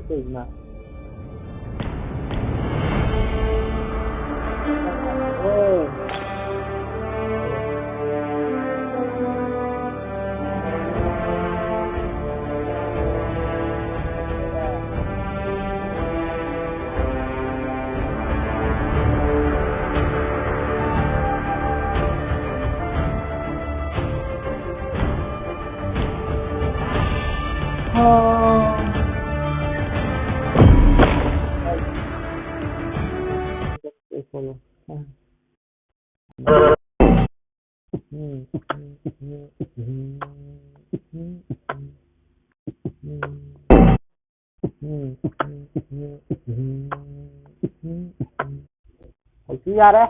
Sigma. Chị ra đấy.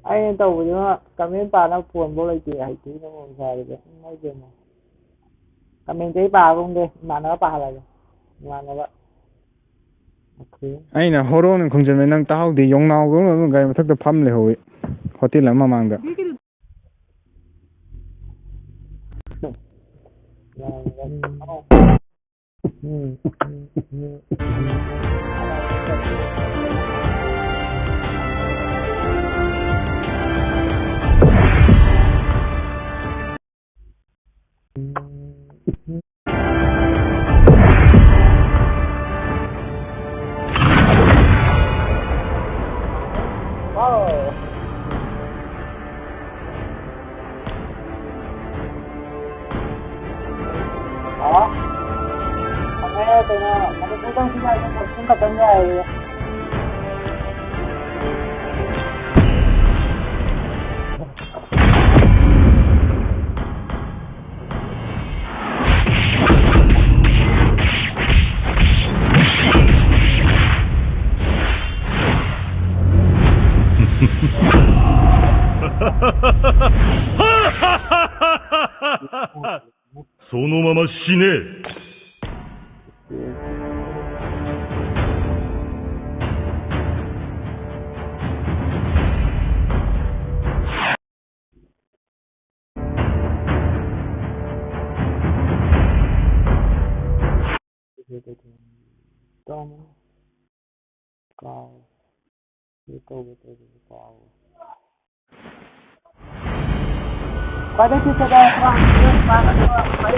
Anh tàu với nó cảm ơn bà nó buồn bố lại chị hãy tí nó ngồi dài được nói chuyện này. Cảm ơn thấy bà không đi mà nó bà lại mà nó vậy. ꯑꯩꯅ ꯍꯣꯔꯣꯟ ꯈꯣꯡꯖꯟꯃꯩ ꯅꯪ ꯇꯥꯍꯧꯗꯦ ꯌꯣꯡꯅꯥꯎꯒ ꯒꯥꯔꯤ ꯃꯊꯛꯇ ꯐꯝ ꯂꯩꯍꯧꯏ hotel ꯑꯃ ꯃꯃꯥꯡꯗ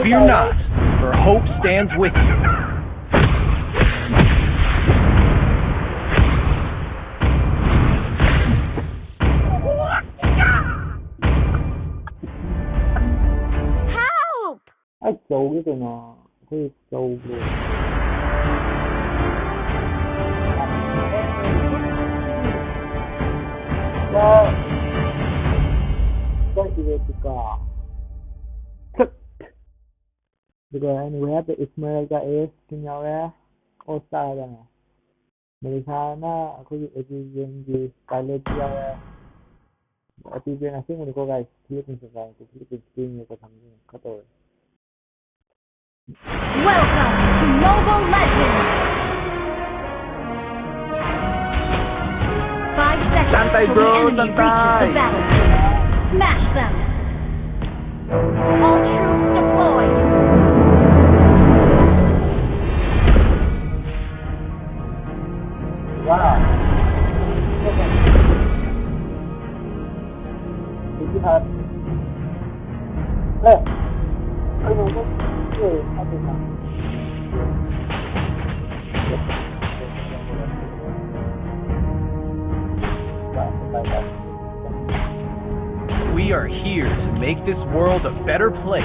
Fear not, for hope stands with you. Help! Ai trâu cái tụi nó cái trâu rồi. And we have the Ismailga is Kinyore or Sarah. Americana, Kuji, the Pilot, I think I think we go guys, Philippines to Philippines being for something. Welcome to Mobile Legends! 5 seconds Santay, till bro, the enemy Santay. reaches the battlefield. Smash them! All troops deployed! Wow! Did you have... Hey! I know what to do. I did not. We are here to make this world a better place.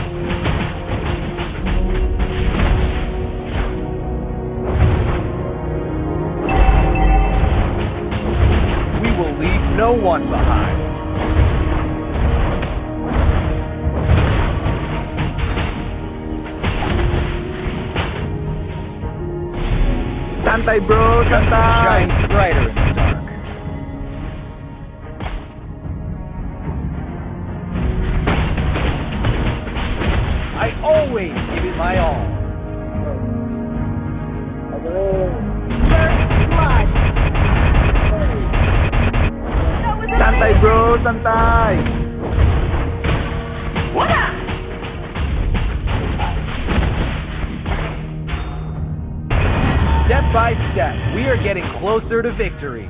We will leave no one behind. Santay, bro, Santay! Shines brighter in the dark. I always give it my all. First blood! Santay, bro, Santay! We are getting closer to victory.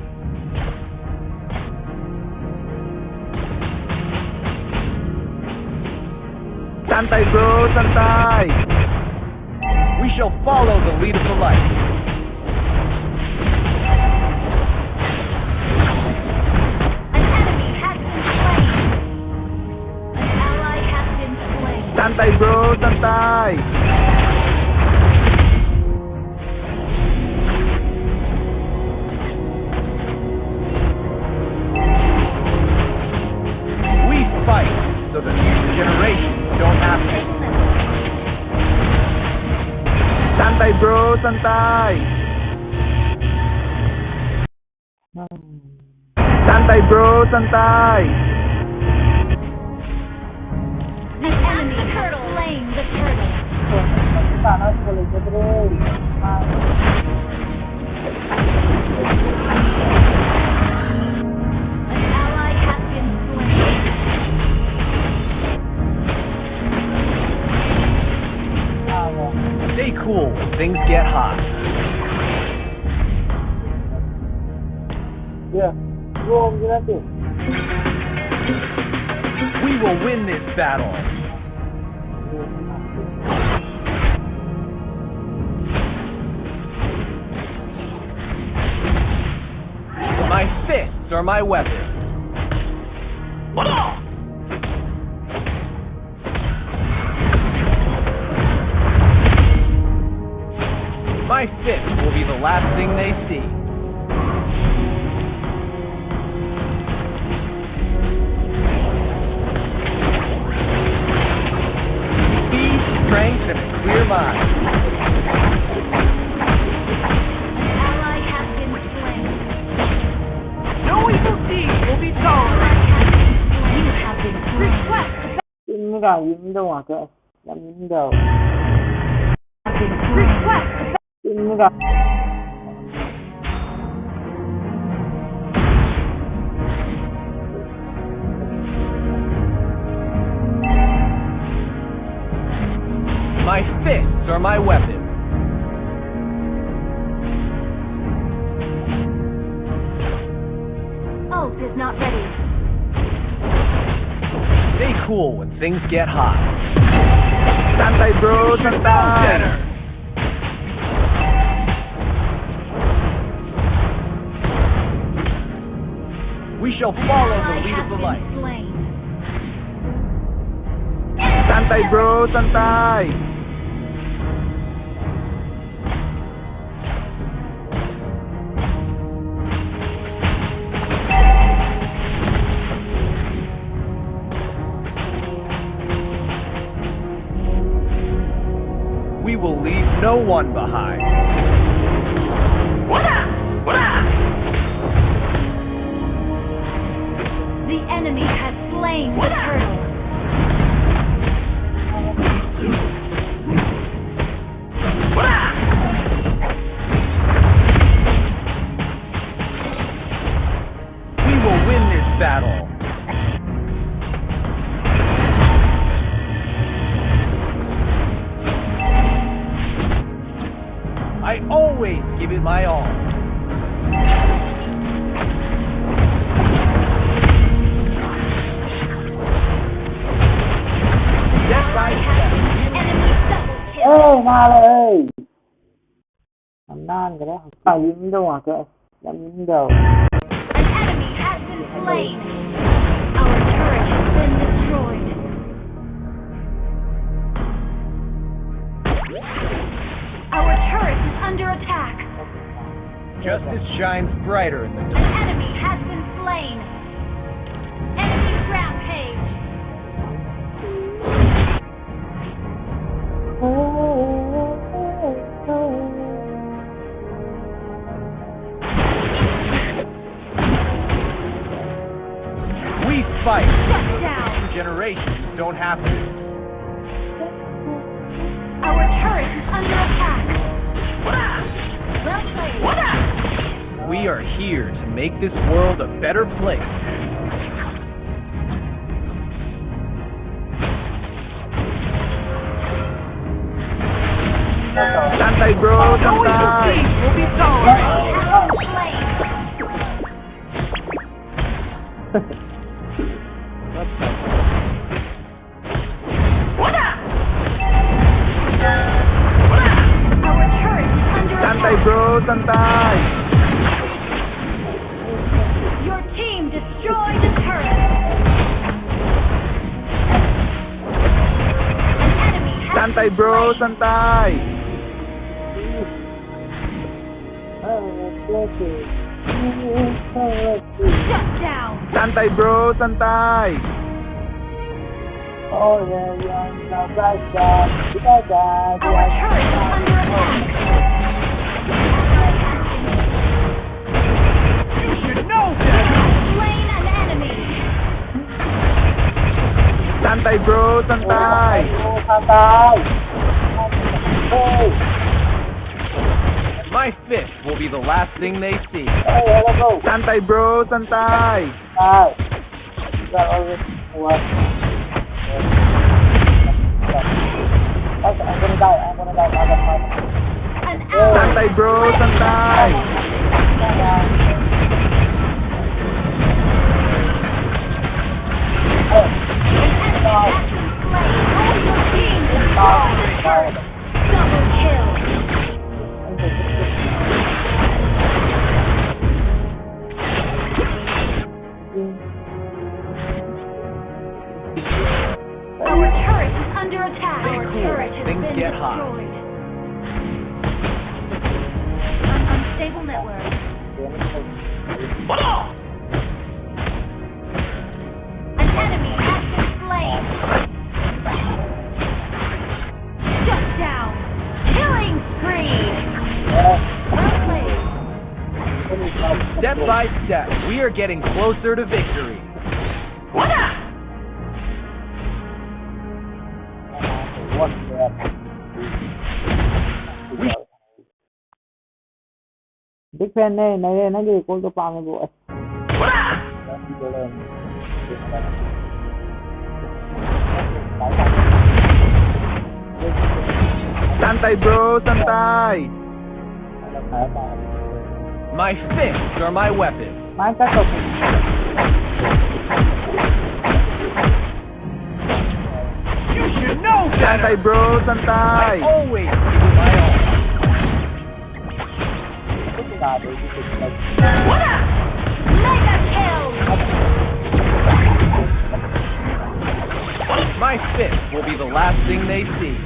Santai bro, santai. We shall follow the lead of the light. An enemy has been slain. An ally has been slain. Santai bro, santai. We fight so that future generations don't have to. Santai bro, santai. Santai bro, santai. The enemy has slain the turtle. An ally has been slain. Stay cool when things get hot. Yeah. Go on, get it. We will win this battle. My fists are my weapon. My fists will be the last thing they see. Speed, strength, and a clear mind. An ally has been slain. No evil deed will be An tolerated. ally has been slain. You have been slain. Request Inga window ke. Yang window. request Inga. My fists are my weapon. ult is not ready. Stay cool when things get hot. Santai bro, Know santai. better. We shall follow the lead of the light. Slain. Santai bro, santai. We will leave no one behind. The enemy has slain the turtle. We will win this battle. I always give it my all. Step by step. Enemy double kill. เอ้ยมาเลยทำนานกันแล้วยิงด้วยแกยังยิงเดียว An enemy has been slain. Our turret has been destroyed. Our turret is under attack. Justice shines brighter in the An dark. enemy has been slain. Enemy rampage. We fight. Shut down. Generations don't have to. Our turret is under attack. Well played. We are here to make this world a better place. Santai bro, santai. Will be tolerated. Our turret is under Santai attack. bro, santai. Your team destroyed the turret. An enemy has Santai been bro, slain. santai. Shut down. Santai bro, santai. Oh yeah, yeah, Our turret is under attack. You should know You that. have slain an enemy. Santai bro, santai. My fist will be the last thing they see. Santai bro, santai. I'm gonna die. An ally Santai bro, santai. Double kill. Our turret is under attack. Our turret has Things been get hot. destroyed. Unstable network. An enemy has been slain. Shut down. Killing spree. Well played. Step by step, we are getting closer to victory. Big fan này nó gì cô cho bao nhiêu bộ Santai bro, santai. My fists are my weapon. Mai các cậu You should know Santai better. bro, I santai. always do my own. Mega kill. My fist will be the last thing they see.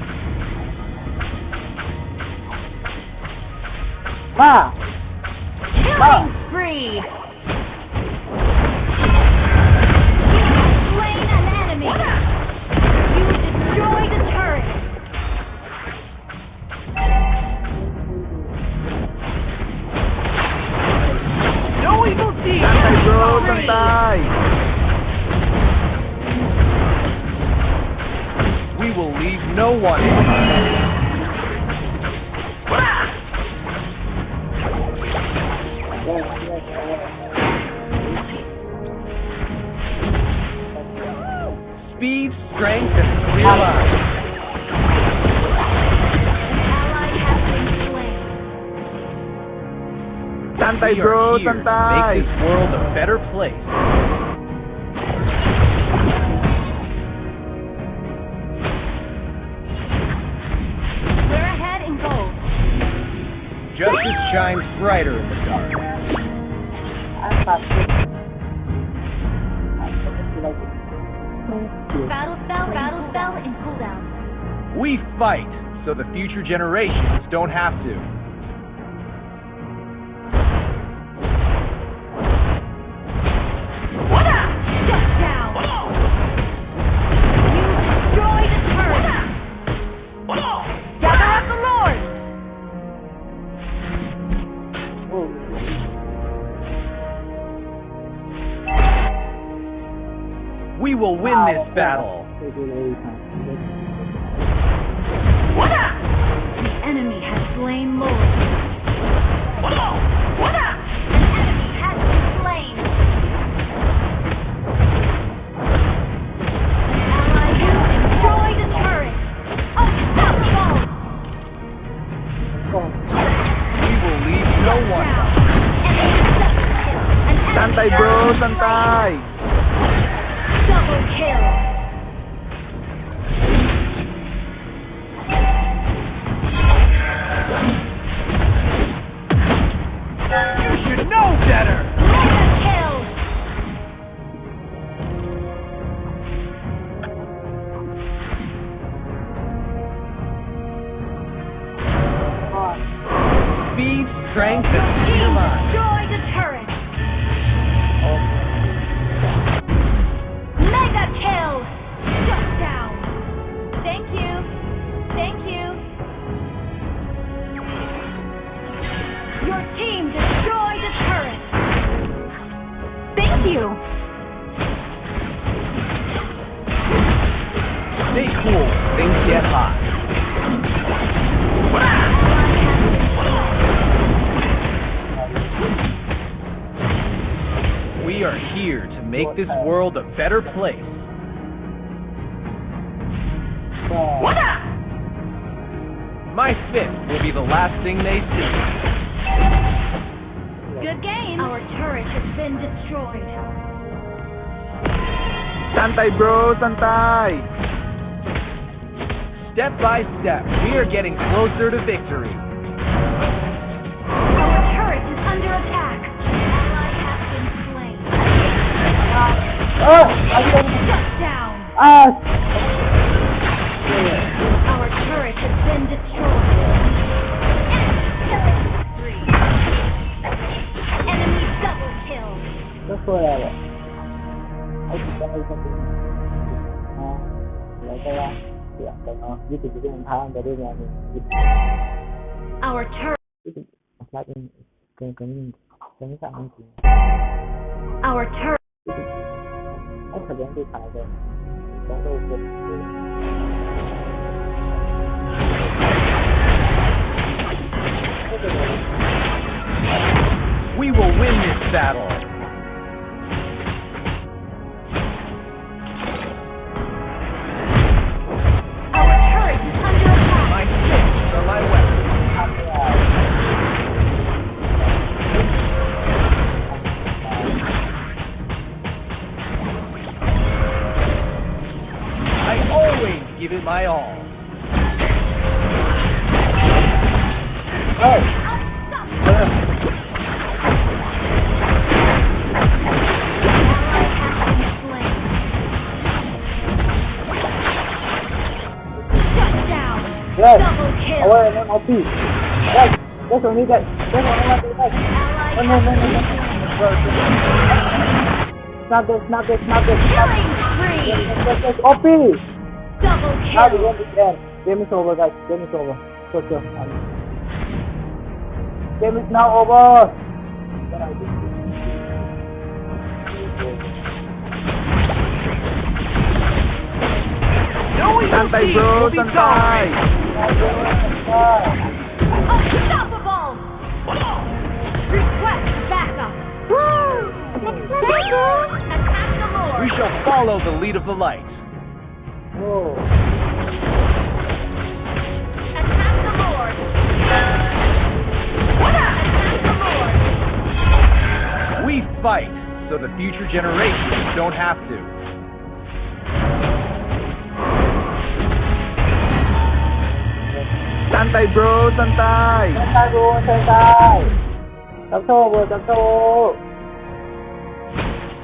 Killing spree. You have slain an enemy. You destroyed a turret. No evil deed. Santai bro, santai. We will leave no one behind. Speed, strength, and clear line. Ally has been slain. Santai We bro, are here to santai. make this world a better place. We're ahead in gold. Justice shines brighter in the dark. Battle spell in cooldown. We fight so the future generations don't have to. Shut down. You destroyed a turret. Gather up the Lord. We will win this battle. The enemy has slain Lord. An enemy has been slain. An ally has destroyed a turret. Unstoppable. We will leave no one Down. behind. Enemy double kill. An enemy Santai has bro, been slain. santai. cool, things get hot. We are here to make this world a better place. My fist will be the last thing they see. Good game. Our turret has been destroyed. Santay bro, santay. Step by step, we are getting closer to victory. Our turret is under attack. Ally has been slain. Shut down. Our turret has been destroyed. Enemy double kill. ก็ช่วยอะไรไอ้ที่จะให้คนอื่นแล้วก็ว่าเสียงไปเนาะยี่สิบที่มันทางไปด้วยงานนี้ Our turret. ยี่สิบรักกันนี่ไม่สั่งจริง Our turret. ไอ้แสดงที่ขายเลยต้องดูเป็น We will win this battle. Our turret is under attack. My fists are my weapon. I always give it my all. Yes. Double kill. Away, no, no, please. Yes. This one, this one, this. No. Not this. Killing spree. Yes. OP. Double Now the kill. game is end. Game is over, guys. Game is over. So. Game is now over. No evil Santay deeds bro, will be santay. Unstoppable. Request backup. Attack the Lord. We shall follow the lead of the light. Oh. Attack the Lord. Attack the Lord. We fight so the future generations don't have to. Santay bro, santay. Santay bro.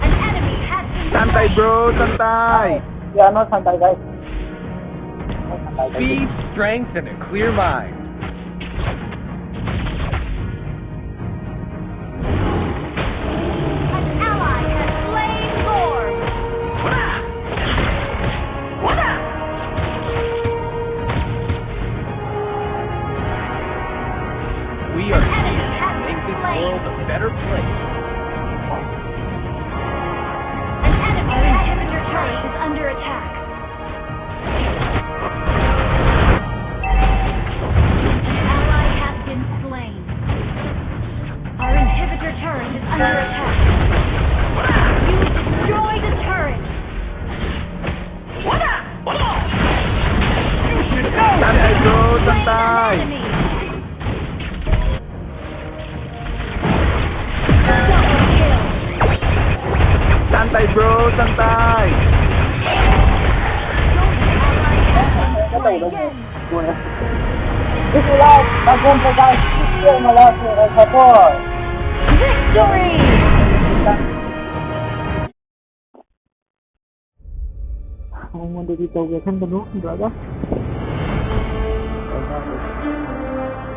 An enemy has been Santay slain. bro, santay. Yeah, not Santay, guys. Speed, strength, and a clear mind. An ally has slain Lord. We are here to make this world a better place. An enemy inhibitor turret is under attack. An ally has been slain. Our inhibitor turret is under attack. You destroyed a turret. Santay bro, Slain an santay. enemy. Double kill. Santay bro, santay. This is live. Maganda guys. This is malaki. Support. Victory! Ang mundo dito kan penuh berapa?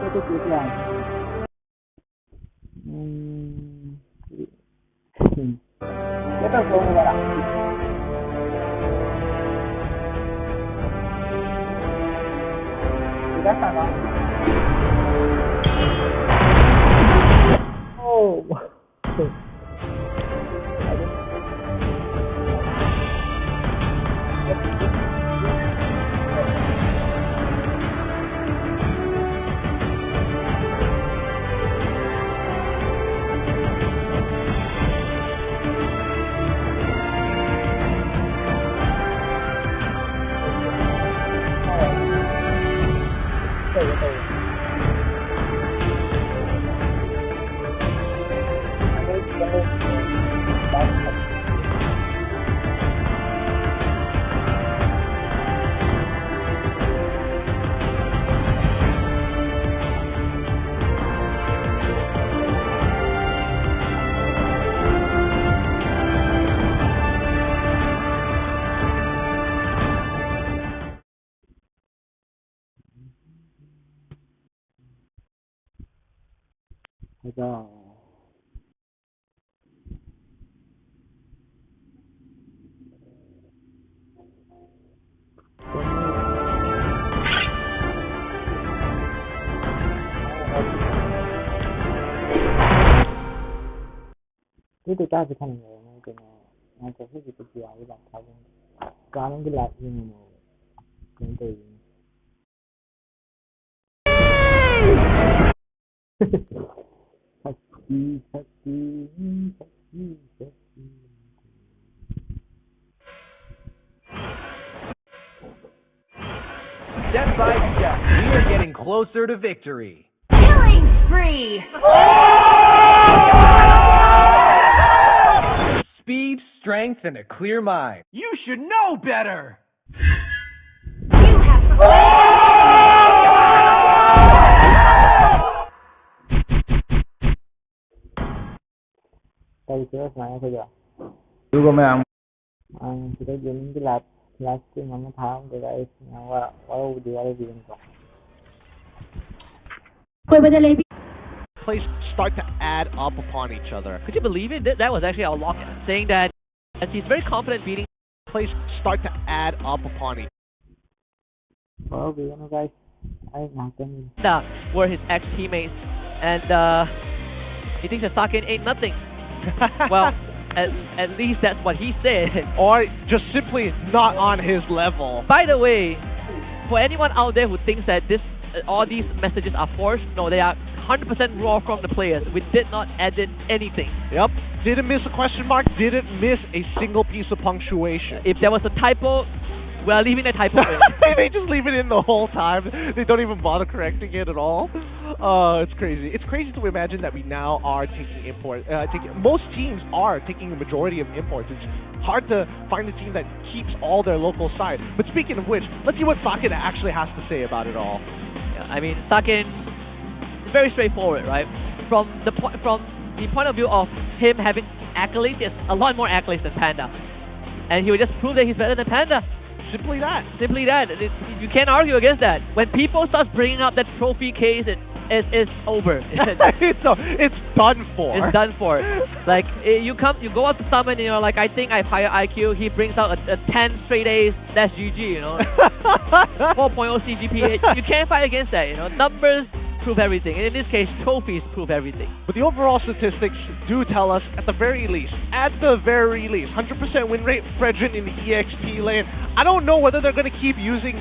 Itu tujuan. Kita mau berapa? Kita sama. Oh. แล้วก็ที่ตัวจ้าไปทำอะไรมันเป็นงานจะพูดกับตัวหรือเปล่าครับการนั้นก็หลักยิ่งกันตัวเองสักทีสักทีสักทีสักที Step by step, we are getting closer to victory. Killing spree! Speed, strength, and a clear mind. You should know better! You have ไปเจอสมัยเขาจะ Juga memang kita jalan di last game mama tahu deh guys nyawa wow dia ada di bengkok. Plays start to add up upon each other. Could you believe it? That was actually our lock saying that he's very confident beating. Plays start to add up upon each Wow, gimana guys? Ay, natin. Were his ex-teammates, and he thinks that Sakin ain't nothing. Well, at least that's what he said. Or just simply not on his level. By the way, for anyone out there who thinks that all these messages are forced, no, they are 100% raw from the players. We did not edit anything. Yep. Didn't miss a question mark, didn't miss a single piece of punctuation. If there was a typo, we are leaving the typo in. They just leave it in the whole time. They don't even bother correcting it at all. It's crazy. It's crazy to imagine that we now are taking import. Most teams are taking a majority of imports. It's hard to find a team that keeps all their local side. But speaking of which, let's see what Sakin actually has to say about it all. Yeah, I mean, Sakin is very straightforward, right? From the point of view of him having accolades, he has a lot more accolades than Panda, and he will just prove that he's better than Panda. Simply that. Simply that. You can't argue against that. When people start bringing up that trophy case, it's over. It's done for. It's done for. Like you go up to someone and you're like, I think I have higher IQ. He brings out a 10 straight A's. That's GG. You know, 4.0 CGPA. You can't fight against that. You know, numbers prove everything. And in this case, trophies prove everything. But the overall statistics do tell us, at the very least, 100% win rate Fredrin in the EXP lane. I don't know whether they're going to keep using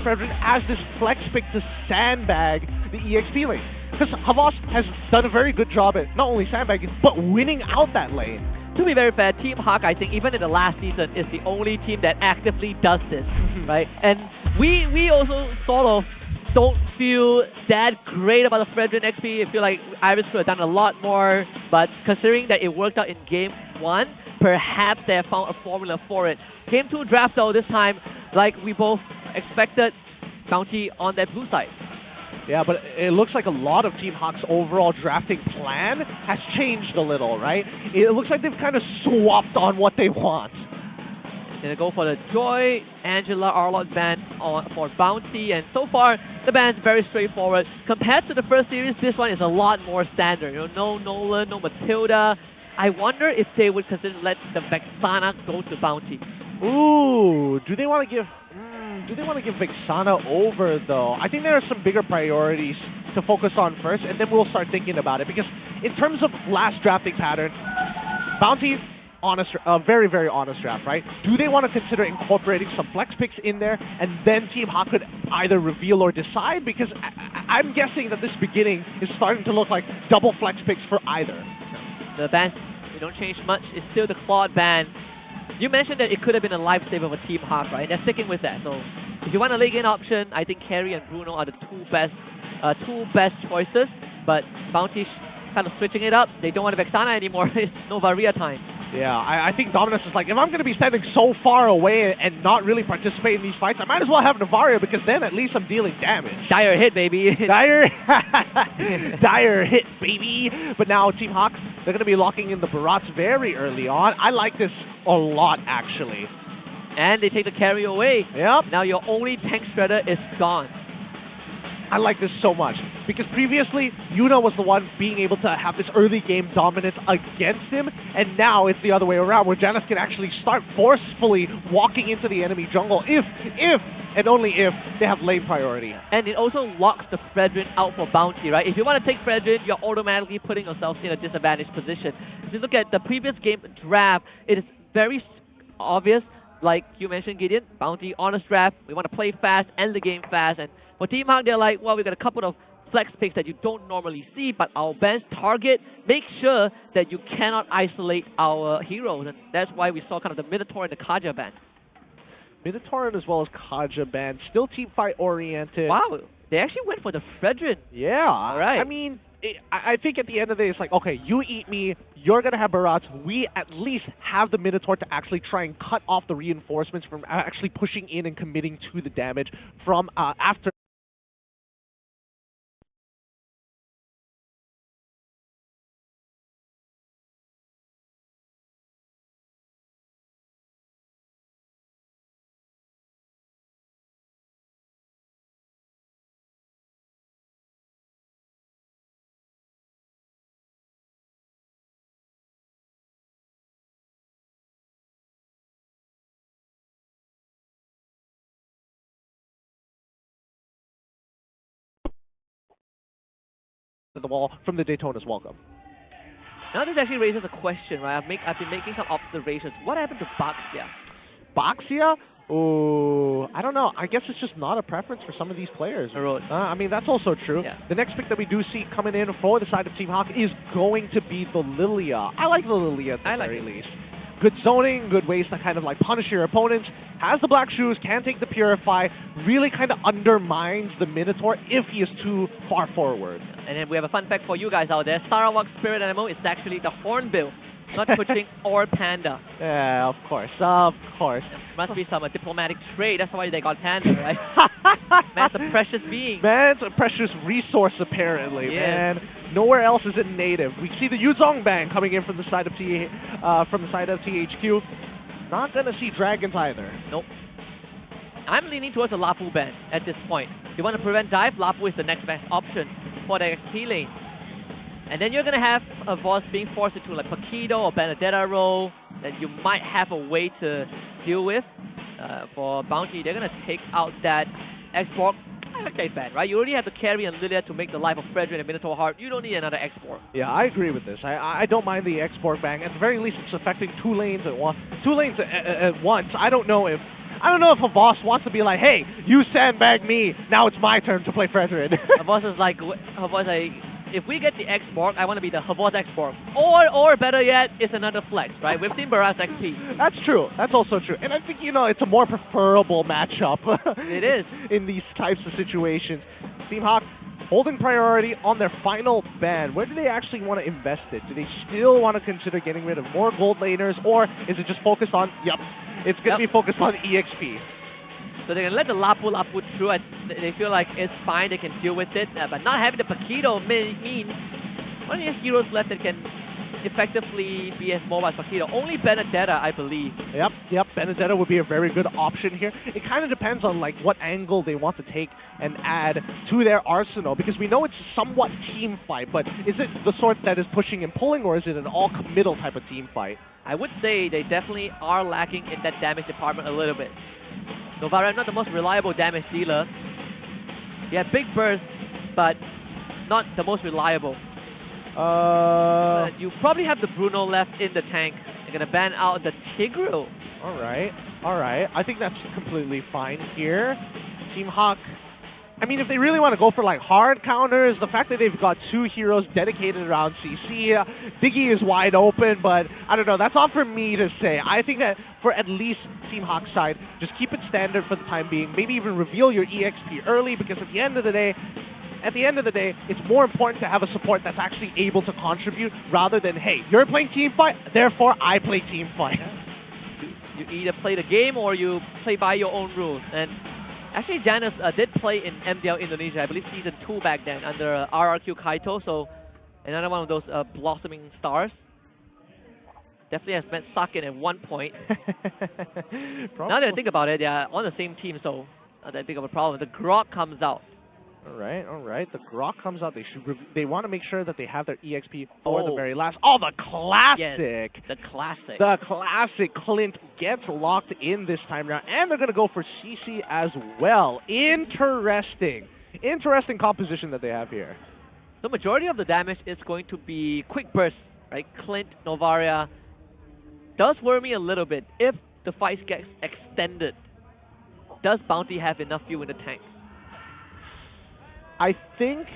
Fredrin as this flex pick to sandbag the EXP lane. Because Havas has done a very good job at not only sandbagging, but winning out that lane. To be very fair, Team Hawk, I think, even in the last season, is the only team that actively does this, right? And we also sort of don't feel that great about the Fredrin XP. I feel like Iris could have done a lot more, but considering that it worked out in Game 1, perhaps they have found a formula for it. Game 2 draft, though, this time, like we both expected, Bounty on that blue side. Yeah, but it looks like a lot of Team Hawk's overall drafting plan has changed a little, right? It looks like they've kind of swapped on what they want. Gonna go for the Joy, Angela, Arlott ban for Bounty, and so far the ban's very straightforward. Compared to the first series, this one is a lot more standard. You know, no Nolan, no Matilda. I wonder if they would consider let the Vexana go to Bounty. Ooh, do they want to give Vexana over though? I think there are some bigger priorities to focus on first, and then we'll start thinking about it. Because in terms of last drafting pattern, Bounty, very, very honest draft, right? Do they want to consider incorporating some flex picks in there, and then Team Hawk could either reveal or decide? Because I'm guessing that this beginning is starting to look like double flex picks for either. The bans, they don't change much. It's still the Claude ban. You mentioned that it could have been a lifesaver for Team Hawk, right? They're sticking with that. So If you want a late game option, I think Carry and Bruno are the two best choices. But Bounty kind of switching it up. They don't want Vexana anymore. It's Novaria time. Yeah, I think Dominus is like, if I'm going to be standing so far away and not really participate in these fights, I might as well have Novaria because then at least I'm dealing damage. Dire hit, baby. Dire hit, baby. But now Team Hawk, they're going to be locking in the Barats very early on. I like this a lot, actually. And they take the carry away. Yep. Now your only tank shredder is gone. I like this so much because previously Yuna was the one being able to have this early game dominance against him, and now it's the other way around where Janus can actually start forcefully walking into the enemy jungle if and only if they have lane priority. And it also locks the Fredrin out for Bounty, right? If you want to take Fredrin, you're automatically putting yourself in a disadvantaged position. If you look at the previous game draft, it is very obvious, like you mentioned, Gideon, Bounty, honest draft, we want to play fast, end the game fast, and for Team Hawk, they're like, well, we got a couple of flex picks that you don't normally see, but our bans target, make sure that you cannot isolate our heroes, and that's why we saw kind of the Minotaur and the Kaja ban. Minotaur as well as Kaja ban, still team fight oriented. Wow, they actually went for the Fredrin. Yeah. All right. I mean, I think at the end of the day, it's like, okay, you eat me, you're going to have Barats. We at least have the Minotaur to actually try and cut off the reinforcements from actually pushing in and committing to the damage from after. The wall from the Daytona's welcome. Now this actually raises a question, right? I've been making some observations. What happened to Baxia? Baxia? Oh, I don't know. I guess it's just not a preference for some of these players. I mean, that's also true. Yeah. The next pick that we do see coming in for the side of Team Hawk is going to be the Lilia. I like the Lilia at the very least. Good zoning, good ways to kind of like punish your opponents. Has the black shoes, can take the Purify, really kind of undermines the Minotaur if he is too far forward. And then we have a fun fact for you guys out there. Sarawak's spirit animal is actually the hornbill, not Kuching or panda. Yeah, of course, of course. Must be some diplomatic trade. That's why they got panda, right? Man's a precious being. Man's a precious resource, apparently, man. Nowhere else is it native. We see the Yuzong ban coming in from the side of THQ. Not gonna see dragons either. Nope. I'm leaning towards a Lapu ban at this point. If you want to prevent dive, Lapu is the next best option for the XP lane. And then you're going to have a Voss being forced into like Paquido or Benedetta role that you might have a way to deal with. For Bounty, they're going to take out that export. I like that ban, right? You already have the carry and Lilia to make the life of Fredrin and Minotaur hard. You don't need another export. Yeah, I agree with this. I don't mind the export ban. At the very least, it's affecting two lanes at once. I don't know if a Voss wants to be like, hey, you sandbag me, now it's my turn to play Fredrin. Voss is like, if we get the export, I want to be the Havos export. Or better yet, it's another flex, right? We've seen Barras XP. That's true. That's also true. And I think, it's a more preferable matchup. It is. In these types of situations. Team Hawk holding priority on their final ban. Where do they actually want to invest it? Do they still want to consider getting rid of more gold laners? Or is it just focused on, it's going to be focused on EXP? So they're going to let the Lapu through. They feel like it's fine, they can deal with it. But not having the Paquido means one of the heroes left that can effectively be as mobile as Paquido. Only Benedetta, I believe. Yep. Benedetta would be a very good option here. It kind of depends on like what angle they want to take and add to their arsenal, because we know it's somewhat team fight, but is it the sort that is pushing and pulling, or is it an all-committal type of team fight? I would say they definitely are lacking in that damage department a little bit. Novara, not the most reliable damage dealer. He had big bursts, but not the most reliable. You probably have the Bruno left in the tank. They're going to ban out the Tigreal. All right. I think that's completely fine here. Team Hawk, I mean, if they really want to go for like hard counters, the fact that they've got 2 heroes dedicated around CC, Diggy is wide open, but I don't know. That's not for me to say. I think that for at least Team Hawk's side, just keep it standard for the time being. Maybe even reveal your EXP early, because at the end of the day, it's more important to have a support that's actually able to contribute rather than, hey, you're playing team fight, therefore I play team fight. You either play the game or you play by your own rules. And actually, Janus did play in MDL Indonesia, I believe season 2 back then, under RRQ Kaito, so another one of those blossoming stars. Definitely has met Sakin at one point. Now that I think about it, they're on the same team, so not that big of a problem. The Grok comes out. All right. The Grok comes out. They want to make sure that they have their EXP for the very last. Oh, the classic! Yes, the classic. The classic Clint gets locked in this time around, and they're going to go for CC as well. Interesting composition that they have here. The majority of the damage is going to be quick bursts, right? Clint, Novaria. Does worry me a little bit. If the fight gets extended, does Bounty have enough fuel in the tank? I think,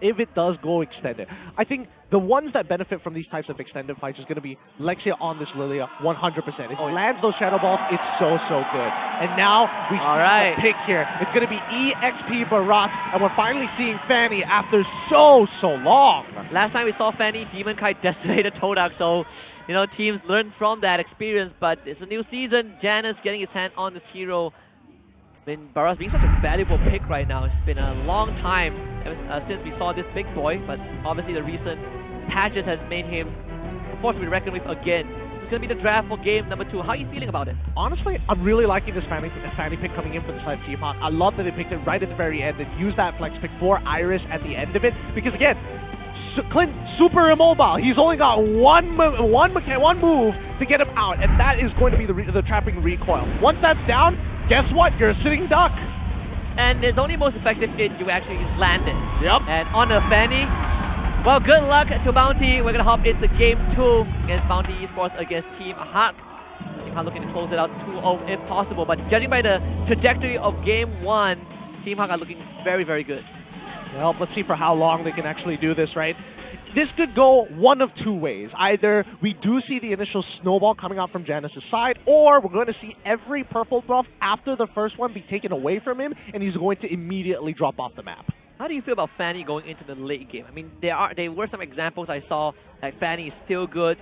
if it does go extended, I think the ones that benefit from these types of extended fights is going to be Lexia on this Lilia 100%. If he lands those Shadow Balls, it's so good. And now we see the pick here. It's going to be EXP Barat, and we're finally seeing Fanny after so long. Last time we saw Fanny, Demon Kite decimated Todak, so you know, teams learn from that experience, but it's a new season. Janus getting his hand on this hero. I mean, Barat's being such a valuable pick right now. It's been a long time since we saw this big boy, but obviously the recent patches has made him a force to be reckoned with again. It's going to be the draft for game number 2. How are you feeling about it? Honestly, I'm really liking this Fanny pick coming in for the side of Team Hawk. I love that they picked it right at the very end and used that flex pick for Iris at the end of it, because again, Clint super immobile. He's only got one move to get him out, and that is going to be the trapping recoil. Once that's down, guess what? You're a sitting duck. And it's only most effective if you actually land it. Yep. And on the Fanny, well, good luck to Bounty. We're going to hop into game 2 against Bounty Esports against Team Hawk. Team Hawk looking to close it out 2-0 if possible, but judging by the trajectory of game 1, Team Hawk are looking very good. Well, let's see for how long they can actually do this, right? This could go one of 2 ways. Either we do see the initial snowball coming out from Janus' side, or we're going to see every purple buff after the first one be taken away from him, and he's going to immediately drop off the map. How do you feel about Fanny going into the late game? I mean, there were some examples I saw, like Fanny is still good.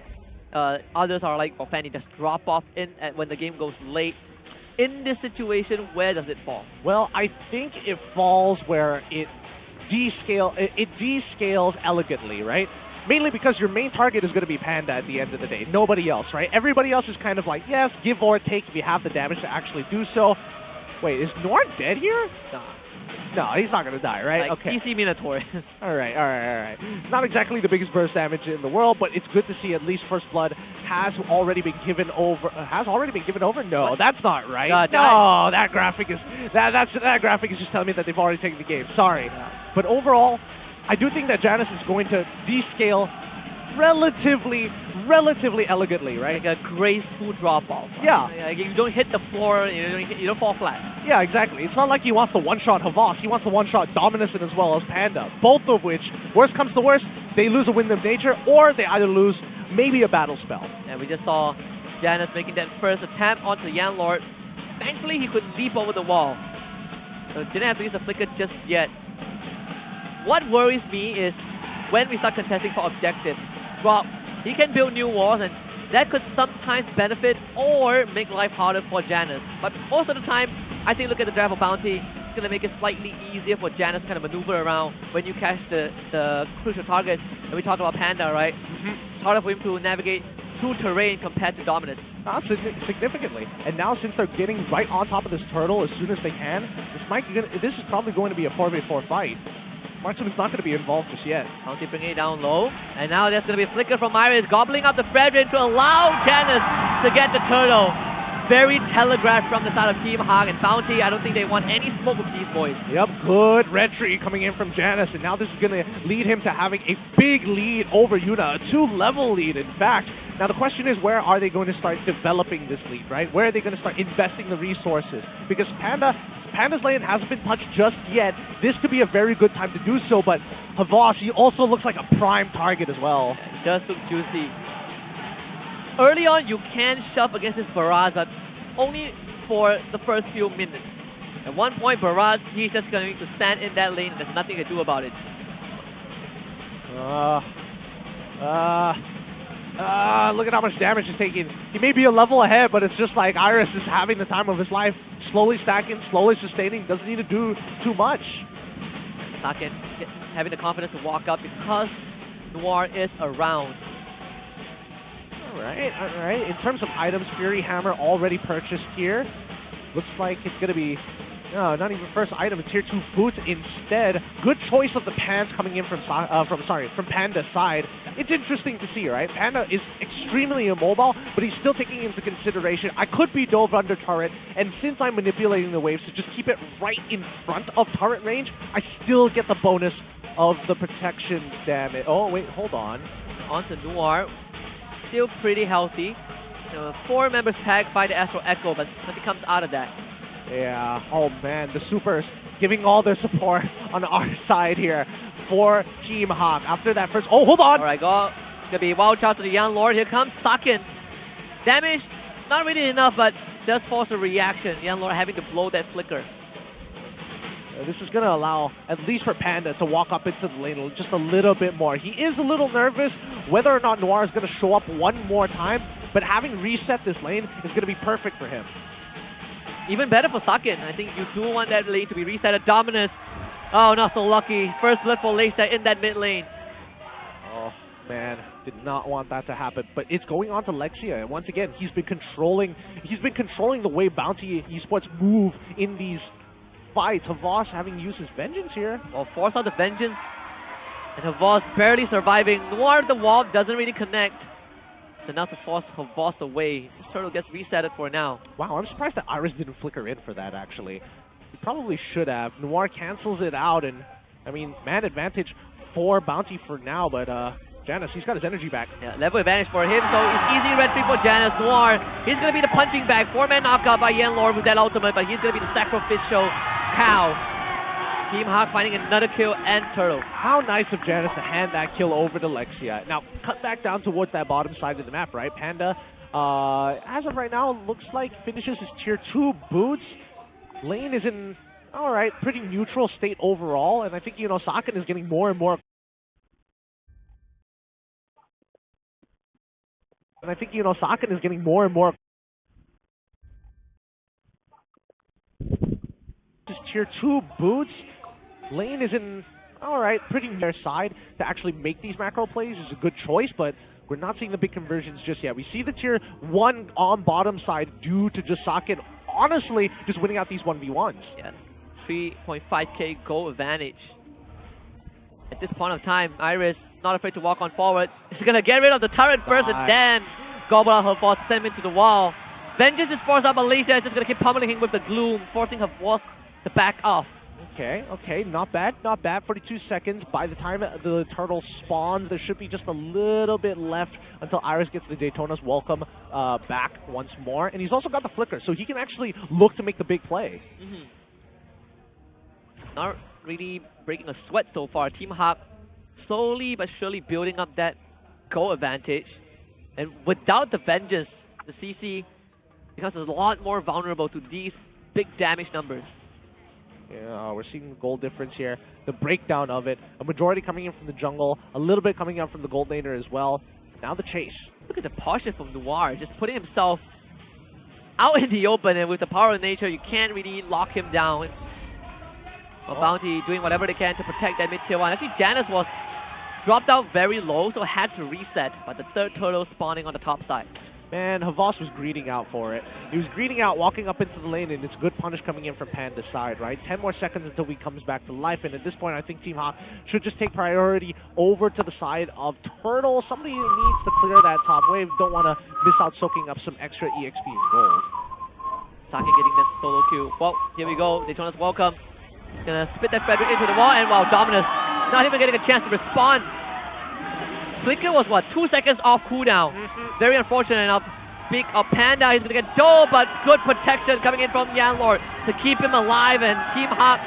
Others are like, oh, Fanny just drop off when the game goes late. In this situation, where does it fall? Well, I think it falls where it descales elegantly, right? Mainly because your main target is going to be Panda at the end of the day. Nobody else, right? Everybody else is kind of like, yes, give or take if you have the damage to actually do so. Wait, is Nord dead here? No, he's not going to die, right? Like okay. PC Minotaur. All right. Not exactly the biggest burst damage in the world, but it's good to see at least First Blood has already been given over. No, what? That's not right. No, that graphic is that graphic is just telling me that they've already taken the game. Sorry, but overall, I do think that Janus is going to descale relatively elegantly, right? Like a graceful drop-off. Yeah. Like you don't hit the floor, you don't fall flat. Yeah, exactly. It's not like he wants to one-shot Havas. He wants to one-shot Dominison as well as Panda. Both of which, worst comes to worst, they lose a Wind of Nature, or they either lose maybe a battle spell. And we just saw Janus making that first attempt onto the Yan Lord. Thankfully, he could leap over the wall. So didn't have to use the flicker just yet. What worries me is when we start contesting for objectives. Well, he can build new walls, and that could sometimes benefit or make life harder for Janus. But most of the time, I think look at the draft of Bounty, it's going to make it slightly easier for Janus to kind of maneuver around when you catch the crucial target. And we talked about Panda, right? It's harder for him to navigate through terrain compared to Dominus. Significantly. And now since they're getting right on top of this turtle as soon as they can, this is probably going to be a 4v4 fight. Martin is not going to be involved just yet. Bounty bringing it down low. And now there's going to be a flicker from Iris, gobbling up the Fredrin to allow Janus to get the turtle. Very telegraphed from the side of Team Hawk, and Bounty, I don't think they want any smoke with these boys. Yep, good red tree coming in from Janus, and now this is going to lead him to having a big lead over Yuna, a 2-level lead, in fact. Now the question is, where are they going to start developing this lead, right? Where are they going to start investing the resources? Because Panda Panda's lane hasn't been touched just yet. This could be a very good time to do so, but Havas, he also looks like a prime target as well. It does look juicy. Early on, you can shove against this Barrage, but only for the first few minutes. At one point, Barrage, he's just going to stand in that lane. There's nothing to do about it. Look at how much damage he's taking. He may be a level ahead, but it's just like Iris is having the time of his life. Slowly stacking, slowly sustaining, doesn't need to do too much. Saken having the confidence to walk up because Noir is around. Alright. In terms of items, Fury Hammer already purchased here. Looks like it's going to be, no, not even first item, it's Tier 2 boots instead. Good choice of the pants coming in from Panda's side. It's interesting to see, right? Panda is extremely immobile, but he's still taking into consideration, I could be dove under turret, and since I'm manipulating the waves to just keep it right in front of turret range, I still get the bonus of the protection damage. Oh, wait, hold on. On to Noir. Still pretty healthy. 4 members tagged by the Astral Echo, but nothing comes out of that. Yeah, oh man, the supers giving all their support on our side here for Team Hawk. After that first, oh, hold on! Alright, it's going to be wild shot to the Young Lord. Here comes Saken. Damage, not really enough, but does force a reaction. Young Lord having to blow that flicker. This is going to allow, at least for Panda, to walk up into the lane just a little bit more. He is a little nervous whether or not Noir is going to show up one more time, but having reset this lane is going to be perfect for him. Even better for Saken. I think you do want that lane to be reset at Dominus. Oh, not so lucky. First blood for Lacey in that mid lane. Oh, man. Did not want that to happen. But it's going on to Lexia. And once again, he's been controlling the way Bounty Esports move in these fights. Havas having used his vengeance here. Well, force out the vengeance. And Havas barely surviving. Noir the wall doesn't really connect. So now to force Havas away. This turtle gets resetted for now. Wow, I'm surprised that Iris didn't flicker in for that, actually. He probably should have. Noir cancels it out, and, I mean, man advantage for Bounty for now, but, Janus, he's got his energy back. Yeah, level advantage for him, so it's easy red free for Janus. Noir, he's going to be the punching bag. 4-man knockout by Yen Lord with that ultimate, but he's going to be the sacrificial cow. Team Hawk finding another kill and turtle. How nice of Janus to hand that kill over to Lexia. Now, cut back down towards that bottom side of the map, right? Panda, as of right now, looks like finishes his Tier 2 boots. Lane is in, alright, pretty neutral state overall, and I think, Saken is getting more and more... Saken is getting more and more... His Tier 2 boots. Lane is in, alright, pretty near side to actually make these macro plays is a good choice, but we're not seeing the big conversions just yet. We see the Tier 1 on bottom side due to just Saken, honestly, just winning out these 1v1s. Yeah, 3.5k goal advantage. At this point of time, Iris not afraid to walk on forward. He's going to get rid of the turret first and then gobble out her boss, send him to the wall. Vengeance is forced out by Lisa, just going to keep pummeling him with the gloom, forcing her boss to back off. Okay, not bad. 42 seconds. By the time the turtle spawns, there should be just a little bit left until Iris gets the Daytona's welcome back once more. And he's also got the flicker, so he can actually look to make the big play. Not really breaking a sweat so far. Team Hawk slowly but surely building up that goal advantage. And without the vengeance, the CC becomes a lot more vulnerable to these big damage numbers. Yeah, we're seeing the goal difference here, the breakdown of it. A majority coming in from the jungle, a little bit coming out from the gold laner as well. Now the chase. Look at the posture from Noir, just putting himself out in the open, and with the power of nature, you can't really lock him down. Bounty doing whatever they can to protect that mid-tier 1. Actually, Janus was dropped out very low, so had to reset, but the third turtle spawning on the top side. Man, Havas was greeting out for it. He was greeting out, walking up into the lane, and it's good punish coming in from Panda's side, right? 10 more seconds until he comes back to life, and at this point, I think Team Hawk should just take priority over to the side of Turtle. Somebody needs to clear that top wave. Don't want to miss out soaking up some extra EXP and gold. Saken getting this solo kill. Well, here we go. Daytona's welcome. Gonna spit that Frederick into the wall, and wow, Dominus not even getting a chance to respond. Flicker was, what, 2 seconds off cooldown. Very unfortunate enough. Speak of Panda, he's going to get Joe, but good protection coming in from Yan Lord. to keep him alive, and Team Hawk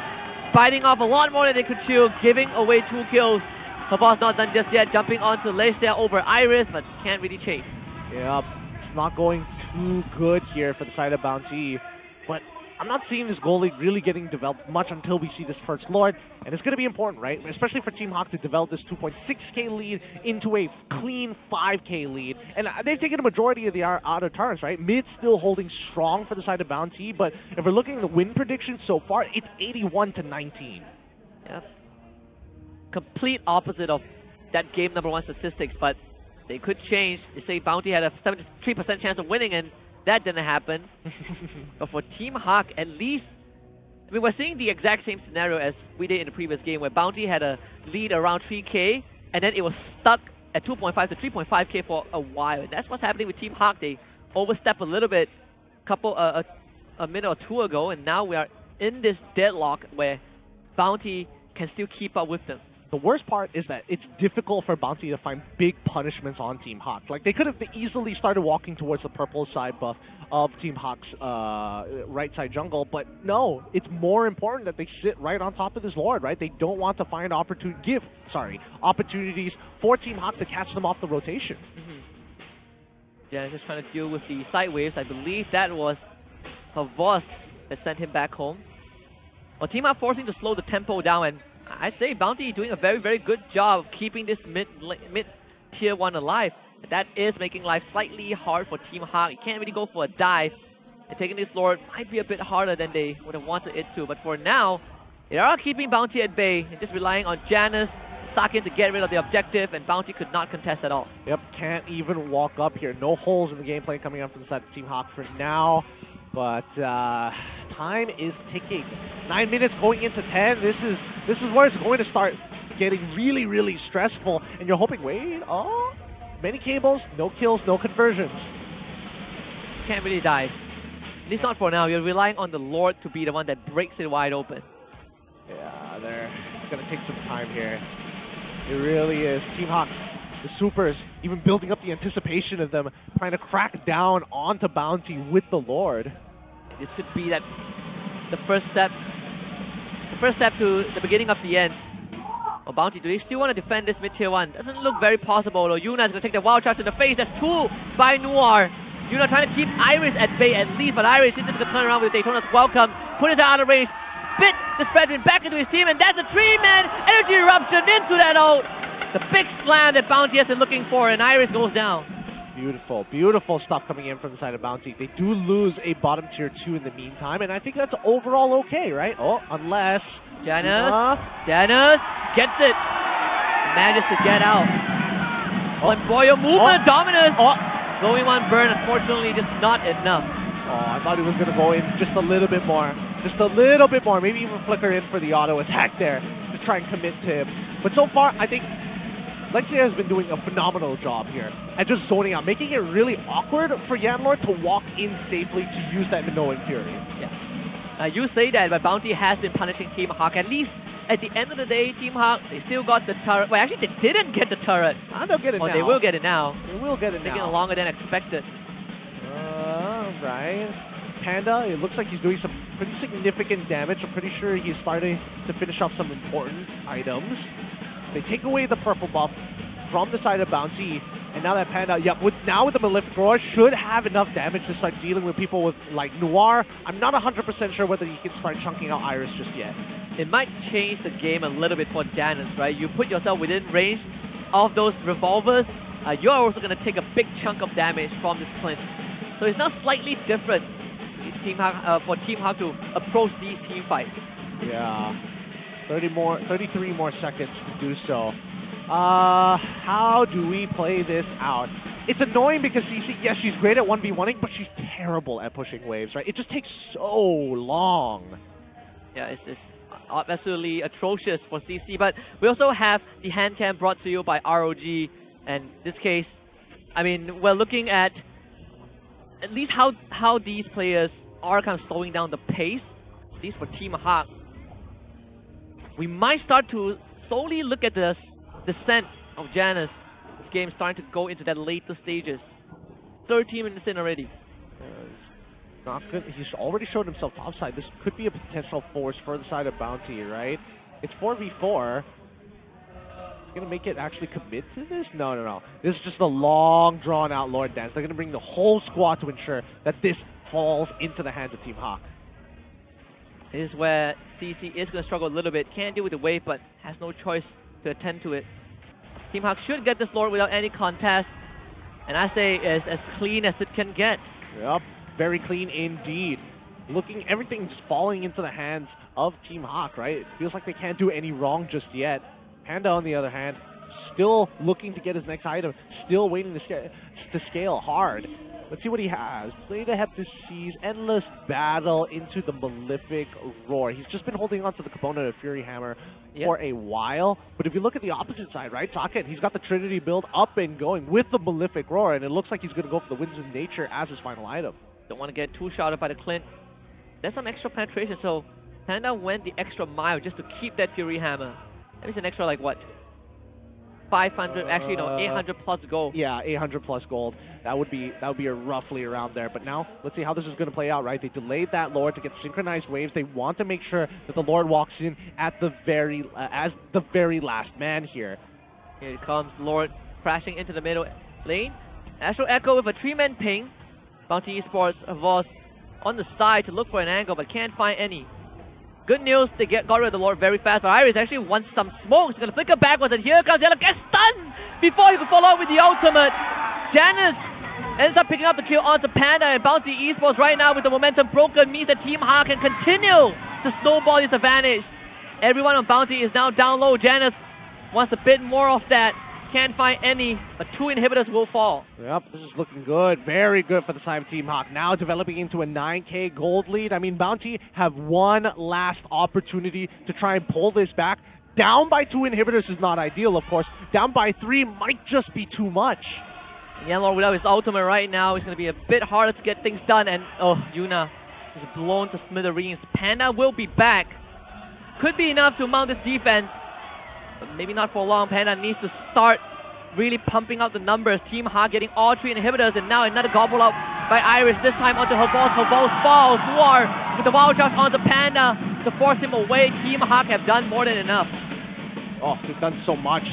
fighting off a lot more than they could chew, giving away 2 kills. Pavov's not done just yet, jumping onto Leicester over Iris, but can't really chase. Yeah, it's not going too good here for the side of Bounty, but I'm not seeing this goalie really getting developed much until we see this first Lord, and it's going to be important, right? Especially for Team Hawk to develop this 2.6k lead into a clean 5k lead, and they've taken a majority of the outer turns, right? Mid still holding strong for the side of Bounty, but if we're looking at the win predictions so far, it's 81-19. Yeah. Complete opposite of that game number 1 statistics, but they could change. They say Bounty had a 73% chance of winning, and that didn't happen. But for Team Hawk, at least, I mean, we're seeing the exact same scenario as we did in the previous game, where Bounty had a lead around 3k, and then it was stuck at 2.5 to 3.5k for a while. And that's what's happening with Team Hawk. They overstepped a little bit a minute or 2 ago, and now we are in this deadlock where Bounty can still keep up with them. The worst part is that it's difficult for Bounty to find big punishments on Team Hawk. Like, they could have easily started walking towards the purple side buff of Team Hawk's right side jungle, but no, it's more important that they sit right on top of this Lord, right? They don't want to find opportunities for Team Hawk to catch them off the rotation. Yeah, just trying to deal with the side waves. I believe that was Pavos that sent him back home. Well, Team Hawk forcing to slow the tempo down, and I'd say Bounty doing a very, very good job of keeping this mid tier 1 alive. That is making life slightly hard for Team Hawk. You can't really go for a dive, and taking this Lord might be a bit harder than they would have wanted it to. But for now, they are keeping Bounty at bay and just relying on Janus, Sakin to get rid of the objective, and Bounty could not contest at all. Yep, can't even walk up here. No holes in the gameplay coming up from the side of Team Hawk for now. But time is ticking. 9 minutes going into 10. This is where it's going to start getting really, really stressful. And you're hoping, wait, many cables, no kills, no conversions. Can't really dive. At least not for now. You're relying on the Lord to be the one that breaks it wide open. Yeah, it's going to take some time here. It really is. Team Hawk, the supers, even building up the anticipation of them, trying to crack down onto Bounty with the Lord. This could be the first step to the beginning of the end. Well, Bounty, do they still want to defend this mid-tier 1? Doesn't look very possible, though. Yuna's going to take the wild shot to the face. That's 2 by Noir. Yuna trying to keep Iris at bay at least, but Iris is going to turn around with Daytona's welcome, put it out of range, spit the Spreadrin back into his team, and that's a 3-man energy eruption into that ult. The big slam that Bounty has been looking for, and Iris goes down. Beautiful, beautiful stuff coming in from the side of Bounty. They do lose a bottom tier 2 in the meantime, and I think that's overall okay, right? Oh, unless Janus gets it, manages to get out. Flamboyant movement, Dominus. Going 1 burn, unfortunately, just not enough. I thought he was going to go in just a little bit more. Just a little bit more, maybe even flicker in for the auto attack there to try and commit to him. But so far, I think Lexia has been doing a phenomenal job here at just zoning out, making it really awkward for Yanlord to walk in safely to use that Minoan Fury. Yeah. You say that, but Bounty has been punishing Team Hawk. At least at the end of the day, Team Hawk, they still got the turret. Well, actually, they didn't get the turret. They'll get it now. They will get it now. They will get it now. Taking longer than expected. Right. Panda, it looks like he's doing some pretty significant damage. I'm pretty sure he's starting to finish off some important items. They take away the purple buff from the side of Bounty, and now that Panda, with the Malefic Roar, should have enough damage to start dealing with people with, like, Noir. I'm not 100% sure whether he can start chunking out Iris just yet. It might change the game a little bit for Janus, right? You put yourself within range of those revolvers, you're also going to take a big chunk of damage from this Clint. So it's now slightly different for Team Hawk to approach these team fights. Yeah. 33 more seconds to do so. How do we play this out? It's annoying because CC, yes, she's great at 1v1ing, but she's terrible at pushing waves, right? It just takes so long. Yeah, it's absolutely atrocious for CC, but we also have the hand cam brought to you by ROG, and in this case, I mean, we're looking at least how these players are kind of slowing down the pace, at least for Team Hawk. We might start to slowly look at the descent of Janus. This game starting to go into that later stages. 13 minutes in already. Not good. He's already showed himself topside. This could be a potential force for the side of Bounty, right? It's 4v4. He's gonna make it actually commit to this? No. This is just a long, drawn-out Lord Dance. They're gonna bring the whole squad to ensure that this falls into the hands of Team Hawk. This is where CC is going to struggle a little bit. Can't deal with the wave, but has no choice to attend to it. Team Hawk should get this Lord without any contest. And I say it's as clean as it can get. Yep, very clean indeed. Everything's falling into the hands of Team Hawk, right? It feels like they can't do any wrong just yet. Panda, on the other hand, still looking to get his next item, still waiting to scale hard. Let's see what he has. Play to Heptases, Endless Battle into the Malefic Roar. He's just been holding on to the component of Fury Hammer for a while. But if you look at the opposite side, right, Socket, he's got the Trinity build up and going with the Malefic Roar, and it looks like he's going to go for the Winds of Nature as his final item. Don't want to get too shouted by the Clint. There's some extra penetration, so Panda went the extra mile just to keep that Fury Hammer. That means an extra, like, what? 500, actually no, 800 plus gold. Yeah, 800 plus gold. That would be roughly around there. But now let's see how this is going to play out. Right, they delayed that Lord to get synchronized waves. They want to make sure that the Lord walks in at the as the very last man here. Here comes Lord crashing into the middle lane. Astral Echo with a 3-man ping. Bounty Esports was on the side to look for an angle, but can't find any. Good news, they got rid of the Lord very fast, but Iris actually wants some smoke. He's going to flicker backwards, and here comes Yellow, gets stunned before he can follow up with the ultimate. Janice ends up picking up the kill onto Panda, and Bounty Esports right now with the momentum broken means that Team Hawk can continue to snowball his advantage. Everyone on Bounty is now down low. Janice wants a bit more of that. Can't find any, but 2 inhibitors will fall. Yep, this is looking good. Very good for the side of Team Hawk. Now developing into a 9k gold lead. I mean, Bounty have one last opportunity to try and pull this back. Down by 2 inhibitors is not ideal, of course. Down by 3 might just be too much. Yanlor without his ultimate right now is going to be a bit harder to get things done. And, oh, Yuna is blown to smithereens. Panda will be back. Could be enough to mount this defense. But maybe not for long. Panda needs to start really pumping out the numbers. Team Hawk getting all 3 inhibitors, and now another gobble up by Iris, this time onto her boss. Her boss falls. War with the wild charge onto Panda to force him away. Team Hawk have done more than enough. Oh, they've done so much.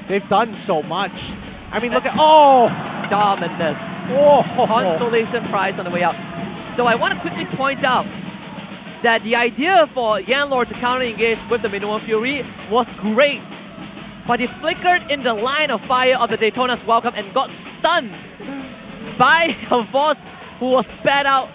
They've done so much. I mean, look at, oh! Dominus. Oh! Consolation prize on the way out. So I want to quickly point out that the idea for Yanlord to counter-engage with the Minoan Fury was great. But he flickered in the line of fire of the Daytona's welcome and got stunned by a boss who was spat out,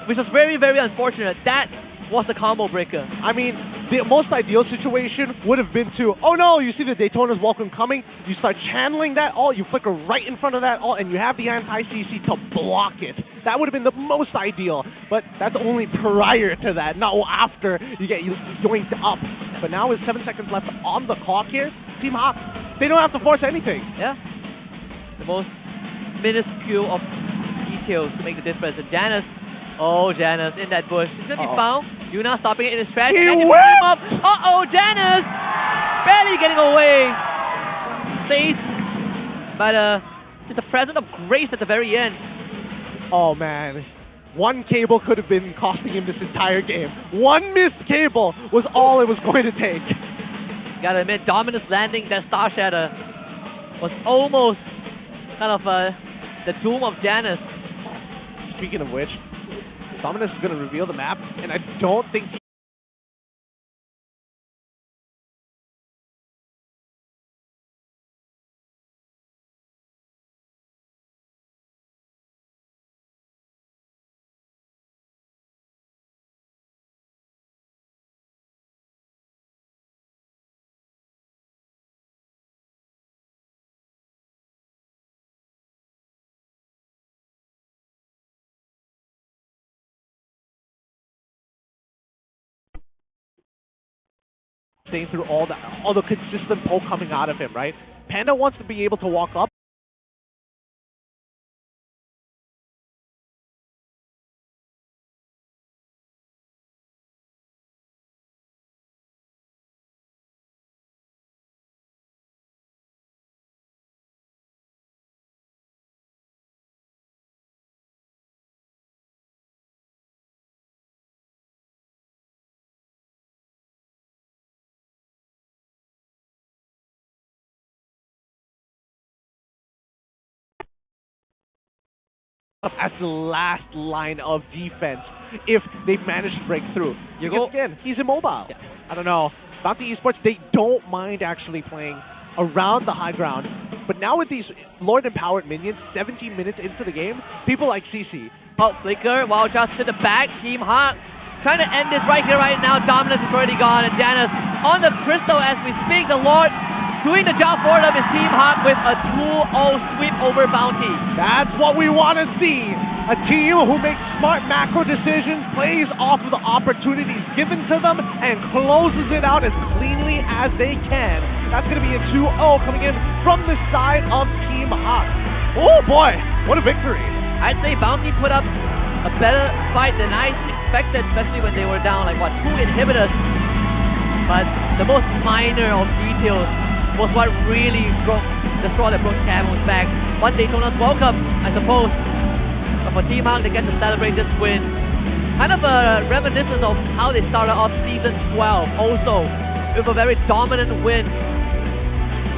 which was very, very unfortunate. That was the combo breaker. I mean, the most ideal situation would have been to, oh no, you see the Daytona's welcome coming, you start channeling that ult, you flicker right in front of that ult, and you have the anti-CC to block it. That would have been the most ideal, but that's only prior to that, not after you get yoinked up. But now with 7 seconds left on the clock here, Team Hawk, they don't have to force anything. Yeah. The most minuscule of details to make the difference. And Janice, oh, Janice in that bush. She's going to be found. Yuna stopping it in his tracks. He and whipped! up. Uh-oh, Janice! Barely getting away. Saved by just the presence of Grace at the very end. Oh, man. One cable could have been costing him this entire game. One missed cable was all it was going to take. Gotta admit, Dominus landing that Star Shatter was almost kind of the doom of Janice. Speaking of which, Dominus is going to reveal the map, and I don't think staying through all the consistent pull coming out of him, right? Panda wants to be able to walk up as the last line of defense if they manage to break through. Because again, he's immobile. Yeah. I don't know. Bounty Esports, they don't mind actually playing around the high ground. But now with these Lord Empowered minions, 17 minutes into the game, people like CC. Oh, Flicker, while just to the back, Team Hawk trying to end this right here, right now. Dominance is already gone, and Janus on the crystal as we speak. The Lord doing the job for them is Team Hawk with a 2-0 sweep over Bounty. That's what we want to see. A team who makes smart macro decisions, plays off of the opportunities given to them, and closes it out as cleanly as they can. That's going to be a 2-0 coming in from the side of Team Hawk. Oh boy, what a victory. I'd say Bounty put up a better fight than I expected, especially when they were down like, 2 inhibitors. But the most minor of details was what really broke the straw that broke Camel's back. One Daytona's welcome, I suppose. But for Team Hawk, they get to celebrate this win. Kind of a reminiscence of how they started off Season 12, also with a very dominant win.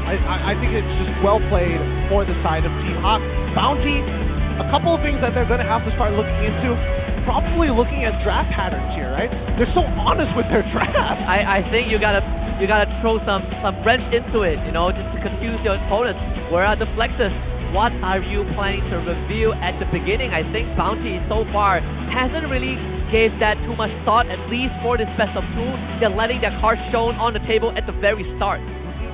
I think it's just well played for the side of Team Hawk. Bounty, a couple of things that they're going to have to start looking into. Probably looking at draft patterns here, right? They're so honest with their draft. I think you gotta throw some wrench into it, you know, just to confuse your opponents. Where are the flexes? What are you planning to reveal at the beginning? I think Bounty so far hasn't really gave that too much thought, at least for this best of 2. They're letting their cards shown on the table at the very start.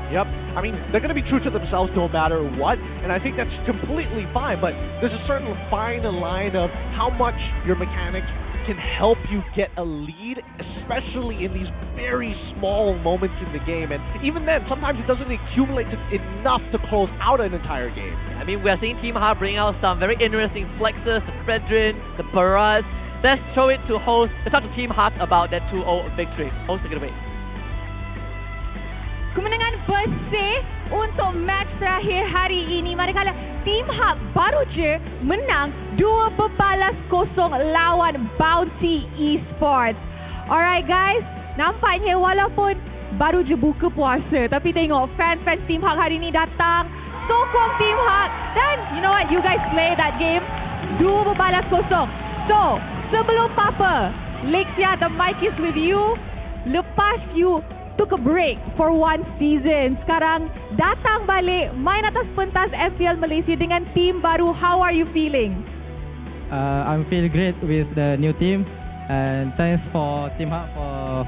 Yep. I mean, they're going to be true to themselves no matter what, and I think that's completely fine, but there's a certain fine line of how much your mechanics can help you get a lead, especially in these very small moments in the game, and even then, sometimes it doesn't accumulate enough to close out an entire game. I mean, we are seeing Team Hawk bring out some very interesting flexes, the Fredrin, the Baraz. Let's show it to host, let's talk to Team Hawk about that 2-0 victory. Host, take it away. Kemenangan bersih untuk match terakhir hari ini, manakala Team Hawk baru je menang 2-0 lawan Bounty Esports. Alright guys, nampaknya walaupun baru je buka puasa, tapi tengok fans Team Hawk hari ini datang sokong Team Hawk, dan you know what, you guys play that game 2-0. So, sebelum apa, Lexia, the mic is with you. Lepas you took a break for 1 season, sekarang datang balik main atas pentas FPL Malaysia dengan tim baru. How are you feeling? I'm feeling great with the new team, and thanks for Team Hawk for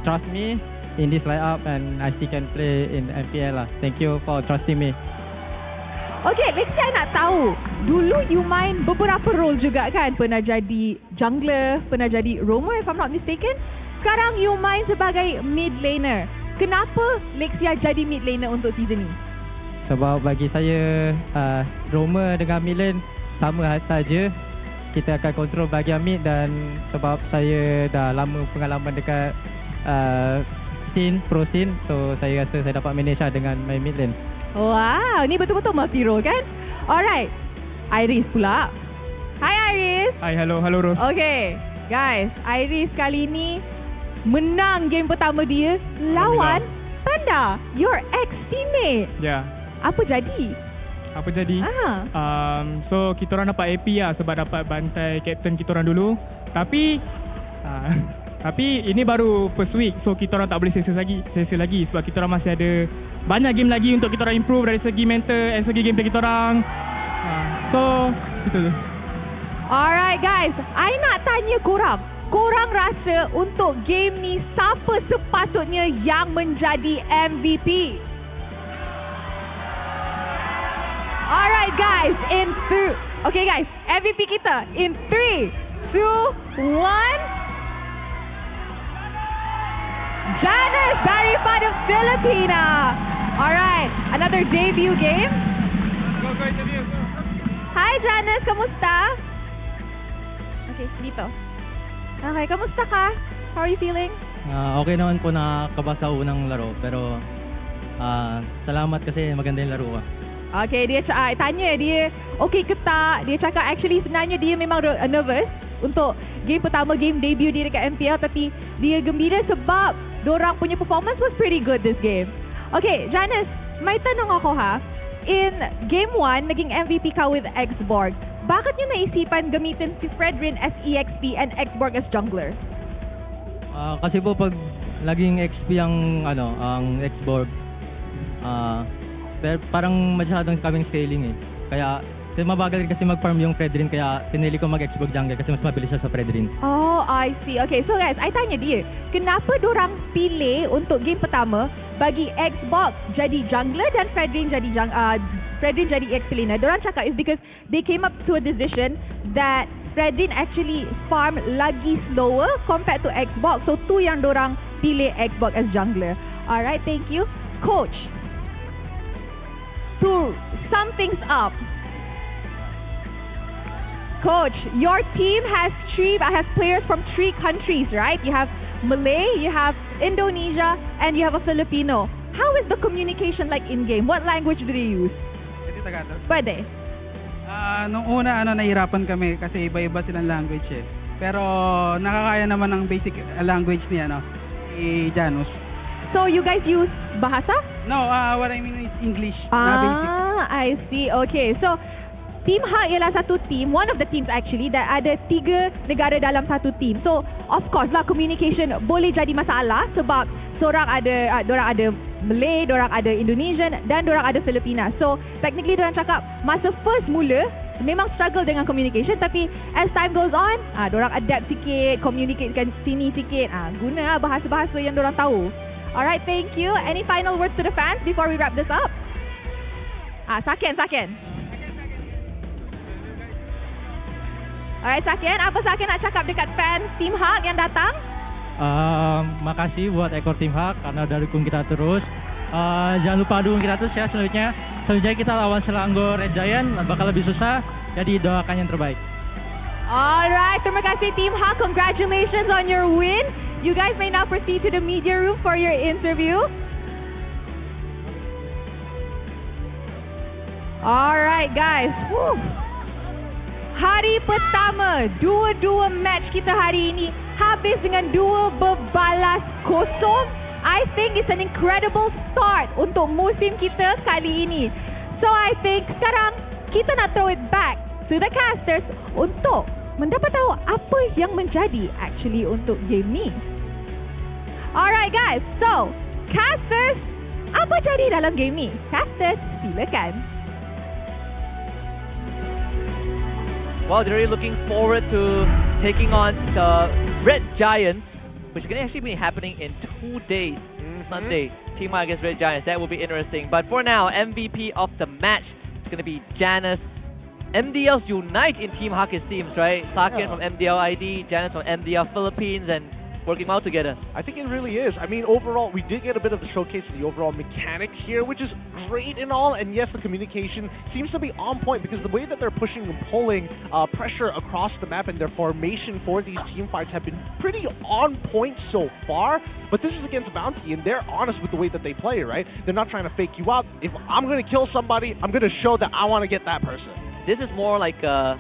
trust me in this lineup, and I still can play in FPL lah. Thank you for trusting me. Okay, Lexia nak tahu, dulu you main beberapa role juga kan? Pernah jadi jungler, pernah jadi roamer if I'm not mistaken. Sekarang you main sebagai mid laner. Kenapa Lexia jadi mid laner untuk season ni? Sebab bagi saya roamer dengan mid lane sama saja. Kita akan kontrol bahagian mid, dan sebab saya dah lama pengalaman dekat pro scene, so saya rasa saya dapat manage dengan main mid lane. Wow, ni betul-betul multi role kan? Alright, Iris pula. Hi Iris. Hi, hello Rose. Okay, guys, Iris kali ni menang game pertama dia lawan Panda, your ex-teammate. Ya. Apa jadi? So kita orang dapat AP lah sebab dapat bantai captain kita orang dulu. Tapi ini baru first week, so kita orang tak boleh selesa lagi sebab kita orang masih ada banyak game lagi untuk kita orang improve dari segi mental dan segi gameplay kita orang. So itu tu. Alright guys, I nak tanya korang rasa untuk game ni siapa sepatutnya yang menjadi MVP? Alright guys, okay guys, MVP kita in 3, 2, 1. Janus daripada Filipina. Alright, another debut game. Go interview. Hi Janus, kamusta? Okay, dito. Okay, kamusta ka? How are you feeling? Okay naman po, nakakabasa unang laro, pero salamat kasi maganda yung laro ko. Okay, dia tanya dia okay ke tak. Dia cakap actually sebenarnya dia memang nervous untuk game pertama, game debut dia dekat MPL, tapi dia gembira sebab dorang punya performance was pretty good this game. Okay, Janus, may tanong ako ha. In game 1, naging MVP ka with Xborg. bakit nyo naisipan gamitin si Fredrin as EXP and Xborg as jungler? Kasi po pag laging XP ang Xborg, parang masyadong kaming scaling eh. Kaya mabagal rin kasi mag-farm yung Fredrin, kaya pinili ko mag-Xborg jungle kasi mas mabilis siya sa Fredrin. Oh, I see. Okay, so guys, I tanya dia, kenapa dorang pilih untuk game pertama bagi Xbox jadi jungler dan Fredrin jadi EXP laner? Dorang cakap is because they came up to a decision that Fredrin actually farm lagi slower compared to Xbox. So tu yang dorang pilih Xbox as jungler. Alright, thank you. Coach, to sum things up, Coach, your team has players from 3 countries, right? You have Malay, you have Indonesia, and you have a Filipino. How is the communication like in-game? What language do they use? Tagalog. Pwede. Nung una, nahirapan kami kasi iba-iba silang language eh. Pero nakakaya naman ng basic language niya, ni Janus. So you guys use bahasa? No, what I mean is English. Basic. I see. Okay, so Team HOU ialah satu team, one of the teams actually, that ada 3 negara dalam satu team. So, of course lah, communication boleh jadi masalah sebab dorang ada Malay, dorang ada Indonesian dan dorang ada Filipina. So, technically dorang cakap masa first mula memang struggle dengan communication, tapi as time goes on, dorang adapt sikit, communicatekan sini sikit, guna bahasa-bahasa yang dorang tahu. Alright, thank you. Any final words to the fans before we wrap this up? Saken. Alright, Saken, apa Saken nak cakap dekat fans Team HOU yang datang? Makasih buat ekor Tim HOU karena udah dukung kita terus. Jangan lupa dukung kita terus ya selanjutnya. Selanjutnya kita lawan Selangor Red Giant, bakal lebih susah. Jadi doakan yang terbaik. Alright, terima kasih Team HOU. Congratulations on your win. You guys may now proceed to the media room for your interview. Alright guys. Woo. Hari pertama, 2-2 match kita hari ini habis dengan 2-0. I think it's an incredible start untuk musim kita kali ini. So I think sekarang kita nak throw it back to the casters untuk mendapat tahu apa yang menjadi actually untuk game ni. Alright guys, so casters, apa jadi dalam game ni? Casters, silakan. Well, they're really looking forward to taking on the Red Giants, which is going to actually be happening in 2 days. Sunday, Team HOU against Red Giants. That will be interesting. But for now, MVP of the match is going to be Janus. MDLs unite in Team HOU teams, right? Saken from MDL ID, Janus from MDL Philippines, and working well together. I think it really is. I mean, overall, we did get a bit of a showcase of the overall mechanics here, which is great and all. And yes, the communication seems to be on point because the way that they're pushing and pulling pressure across the map and their formation for these team fights have been pretty on point so far. But this is against Bounty, and they're honest with the way that they play, right? They're not trying to fake you out. If I'm going to kill somebody, I'm going to show that I want to get that person. This is more like an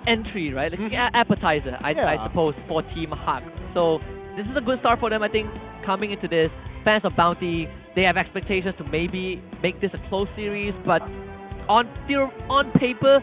entry, right? Like an appetizer, I suppose, for Team HOU. So this is a good start for them, I think, coming into this. Fans of Bounty, they have expectations to maybe make this a close series, but on paper,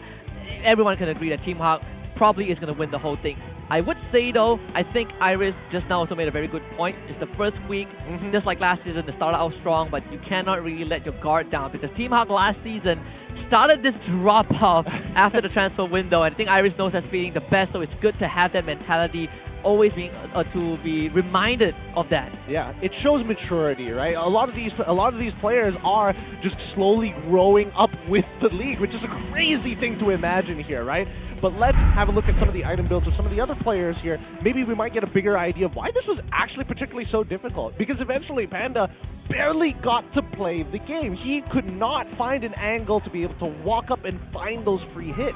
everyone can agree that Team HOU probably is going to win the whole thing. I would say though, I think Iris just now also made a very good point. It's the first week, just like last season, they started out strong, but you cannot really let your guard down because Team HOU last season started this drop off after the transfer window, and I think Iris knows that's feeling the best, so it's good to have that mentality, always being to be reminded of that. Yeah, it shows maturity, right? A lot of these players are just slowly growing up with the league, which is a crazy thing to imagine here, right? But let's have a look at some of the item builds of some of the other players here. Maybe we might get a bigger idea of why this was actually particularly so difficult. Because eventually Panda barely got to play the game. He could not find an angle to be able to walk up and find those free hits.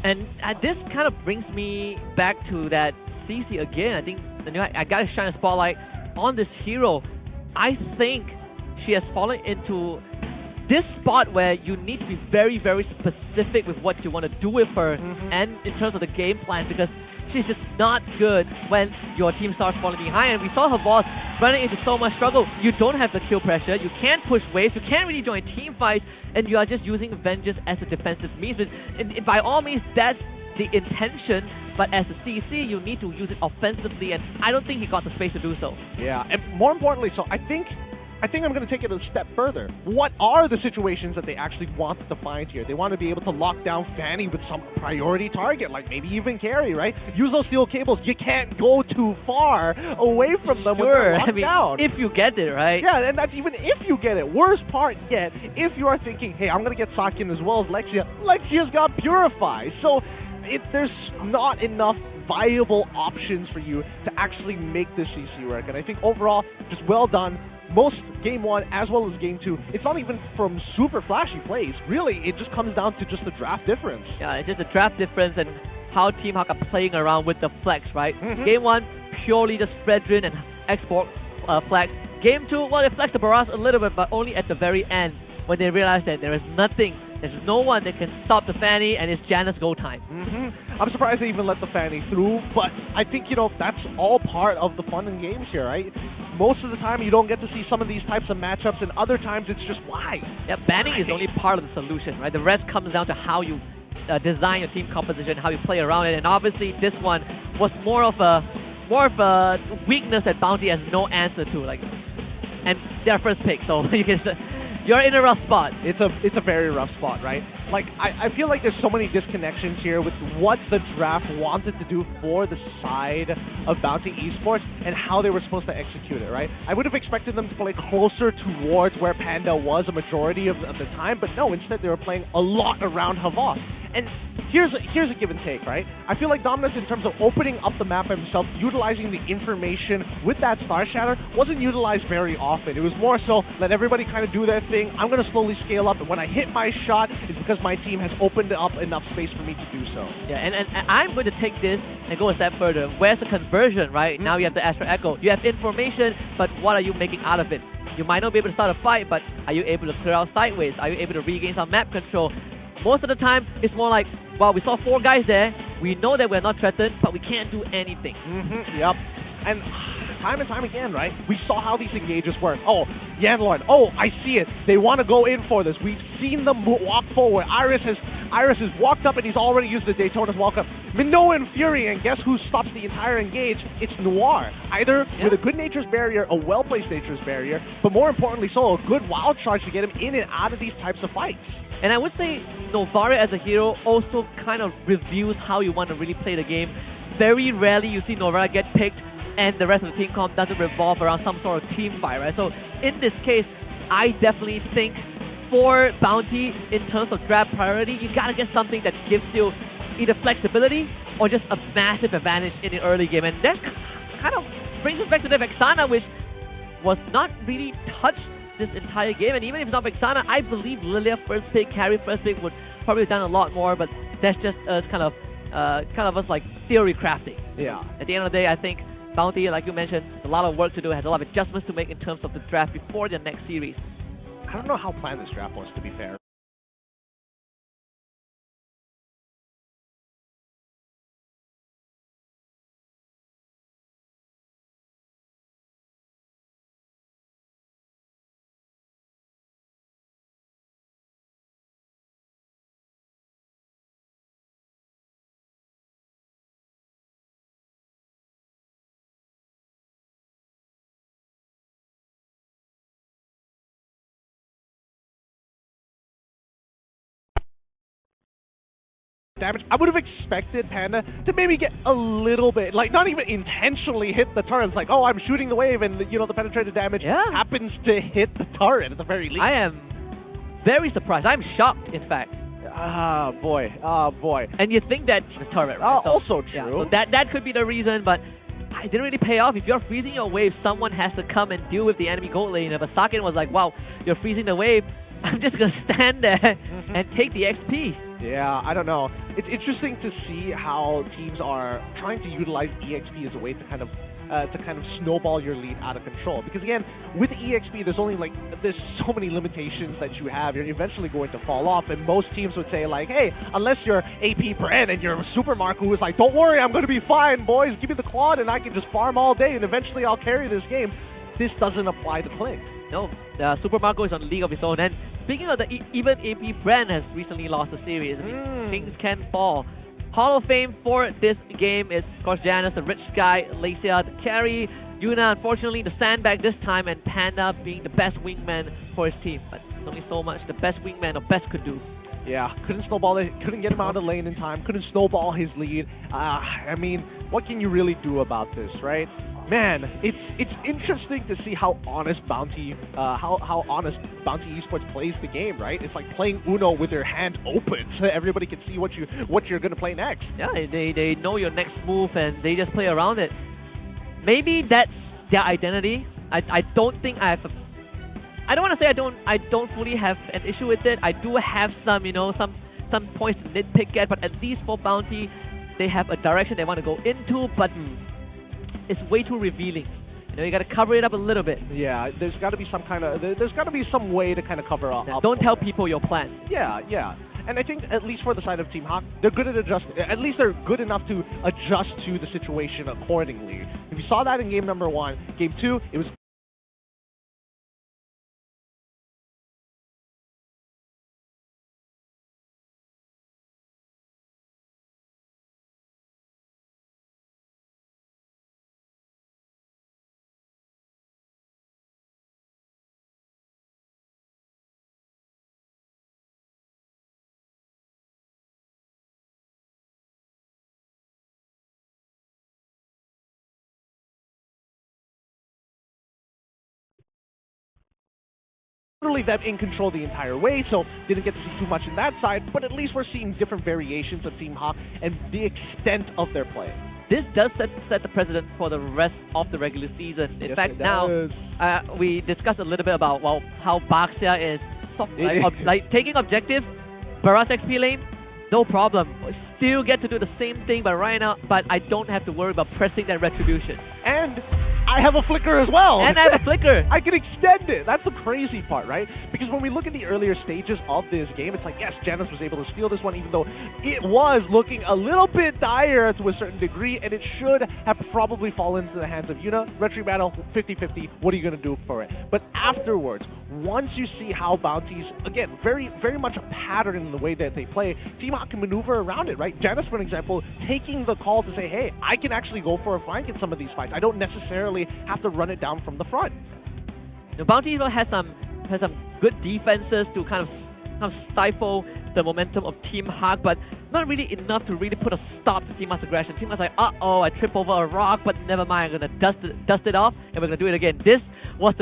And this kind of brings me back to that CC again. I think I got to shine a spotlight on this hero. I think she has fallen into this spot where you need to be very, very specific with what you want to do with her and in terms of the game plan, because she's just not good when your team starts falling behind. And we saw her boss running into so much struggle. You don't have the kill pressure, you can't push waves, you can't really join team fights, and you are just using vengeance as a defensive means. And by all means, that's the intention, but as a CC, you need to use it offensively, and I don't think he got the space to do so. Yeah, and more importantly, so I think I'm going to take it a step further. What are the situations that they actually want to find here? They want to be able to lock down Fanny with some priority target, like maybe even Carry, right? Use those steel cables. You can't go too far away from them when they're locked down. If you get it, right? Yeah, and that's even if you get it. Worst part yet, if you are thinking, hey, I'm going to get Sakin as well as Lexia, Lexia's got Purify. So there's not enough viable options for you to actually make this CC work. And I think overall, just well done. Most Game 1 as well as Game 2, it's not even from super flashy plays. Really, it just comes down to just the draft difference. Yeah, it's just the draft difference and how Team Hawk are playing around with the flex, right? Game 1, purely just Fredrin and export flex. Game 2, well, they flexed the Barras a little bit, but only at the very end when they realized that there is nothing, there's no one that can stop the Fanny, and it's Janus go time. I'm surprised they even let the Fanny through, but I think, that's all part of the fun in games here, right? Most of the time you don't get to see some of these types of matchups, and other times it's just why. Yeah, banning is only part of the solution, right? The rest comes down to how you design your team composition, how you play around it, and obviously this one was more of a weakness that Bounty has no answer to, and their first pick, so you're in a rough spot. It's a very rough spot, right? I feel like there's so many disconnections here with what the draft wanted to do for the side of Bounty Esports and how they were supposed to execute it, right? I would have expected them to play closer towards where Panda was a majority of the time, but no, instead they were playing a lot around Havas. And here's a give and take, right? I feel like Dominus, in terms of opening up the map himself, utilizing the information with that Star Shatter, wasn't utilized very often. It was more so, let everybody kind of do their thing. I'm going to slowly scale up, and when I hit my shot, it's because my team has opened up enough space for me to do so. Yeah, and I'm going to take this and go a step further. Where's the conversion, right? Now you have the Astral Echo. You have information, but what are you making out of it? You might not be able to start a fight, but are you able to clear out sideways? Are you able to regain some map control? Most of the time, it's more like, well, we saw 4 guys there. We know that we're not threatened, but we can't do anything. Yep. And time again, right? We saw how these engages work. Oh, Yanlorn. Oh, I see it. They want to go in for this. We've seen them walk forward. Iris has walked up and he's already used the Daytona's walk up. Minoa and Fury, and guess who stops the entire engage? It's Noir. Either with a good Nature's Barrier, a well-placed Nature's Barrier, but more importantly so, a good wild charge to get him in and out of these types of fights. And I would say Novaria as a hero also kind of reveals how you want to really play the game. Very rarely you see Novaria get picked and the rest of the team comp doesn't revolve around some sort of team fight, right? So in this case, I definitely think for Bounty, in terms of draft priority, you gotta get something that gives you either flexibility or just a massive advantage in the early game. And that kind of brings us back to the Vexana, which was not really touched this entire game, and even if it's not Vexana, I believe Lilia first pick, Carry first pick would probably have done a lot more, but that's just kind of us like theory crafting. Yeah. At the end of the day, I think Bounty, like you mentioned, a lot of work to do, has a lot of adjustments to make in terms of the draft before the next series. I don't know how planned this draft was, to be fair. Damage. I would have expected Panda to maybe get a little bit, not even intentionally hit the turret. It's like, oh, I'm shooting the wave, and the penetrated damage happens to hit the turret at the very least. I am very surprised. I'm shocked, in fact. Ah, boy. And you think that the turret, right? So, also true. Yeah, so that could be the reason, but it didn't really pay off. If you're freezing your wave, someone has to come and deal with the enemy gold lane. If Sakin was like, wow, you're freezing the wave, I'm just going to stand there and take the XP. Yeah, I don't know. It's interesting to see how teams are trying to utilize EXP as a way to kind of snowball your lead out of control. Because again, with EXP, there's so many limitations that you have. You're eventually going to fall off, and most teams would say hey, unless you're AP Bren and you're a Super Mark who is like, don't worry, I'm going to be fine, boys. Give me the Claude and I can just farm all day, and eventually I'll carry this game. this doesn't apply to Clint. No, Super Marco is on a league of his own. And speaking of the even AP Brand has recently lost a series. I mean, things can fall. Hall of Fame for this game is, of course, Janus, the rich guy, Lacia, the carry, Yuna, unfortunately, the sandbag this time, and Panda being the best wingman for his team. But there's only so much the best wingman or best could do. Yeah, couldn't snowball it, couldn't get him out of the lane in time, couldn't snowball his lead. I mean, what can you really do about this, right? Man, it's interesting to see how honest Bounty Esports plays the game, right? It's like playing Uno with your hand open, so everybody can see what you're gonna play next. Yeah, they know your next move and they just play around it. Maybe that's their identity. I don't think I have. I don't want to say I don't fully have an issue with it. I do have some some points to nitpick at, but at least for Bounty, they have a direction they want to go into, but it's way too revealing. You got to cover it up a little bit. Yeah, there's got to be some way to kind of cover up. Don't tell people your plan. Yeah. And I think at least for the side of Team Hawk, they're good at at least they're good enough to adjust to the situation accordingly. If you saw that in game number 1, game 2, it was literally them in control the entire way, so didn't get to see too much in that side, but at least we're seeing different variations of Team Hawk and the extent of their play. This does set the precedent for the rest of the regular season. In fact, now we discussed a little bit about how Baxia is like taking objectives, Barras XP lane, no problem. Still get to do the same thing, but right now, I don't have to worry about pressing that retribution. And I have a flicker as well. And I have a flicker. I can extend it. That's the crazy part, right? Because when we look at the earlier stages of this game, it's like, yes, Janus was able to steal this one, even though it was looking a little bit dire to a certain degree, and it should have probably fallen into the hands of Yuna. Retry battle, 50-50. What are you going to do for it? But afterwards, once you see how Bounties, again, very, very much a pattern in the way that they play, Team Hawk can maneuver around it, right? Janus, for example, taking the call to say, hey, I can actually go for a flank in some of these fights. I don't necessarily have to run it down from the front. The Bounty has some good defenses to kind of stifle the momentum of Team Hawk, but not really enough to really put a stop to Team Hawk's aggression. Team Hawk's like, I tripped over a rock, but never mind, I'm gonna dust it off, and we're gonna do it again. This was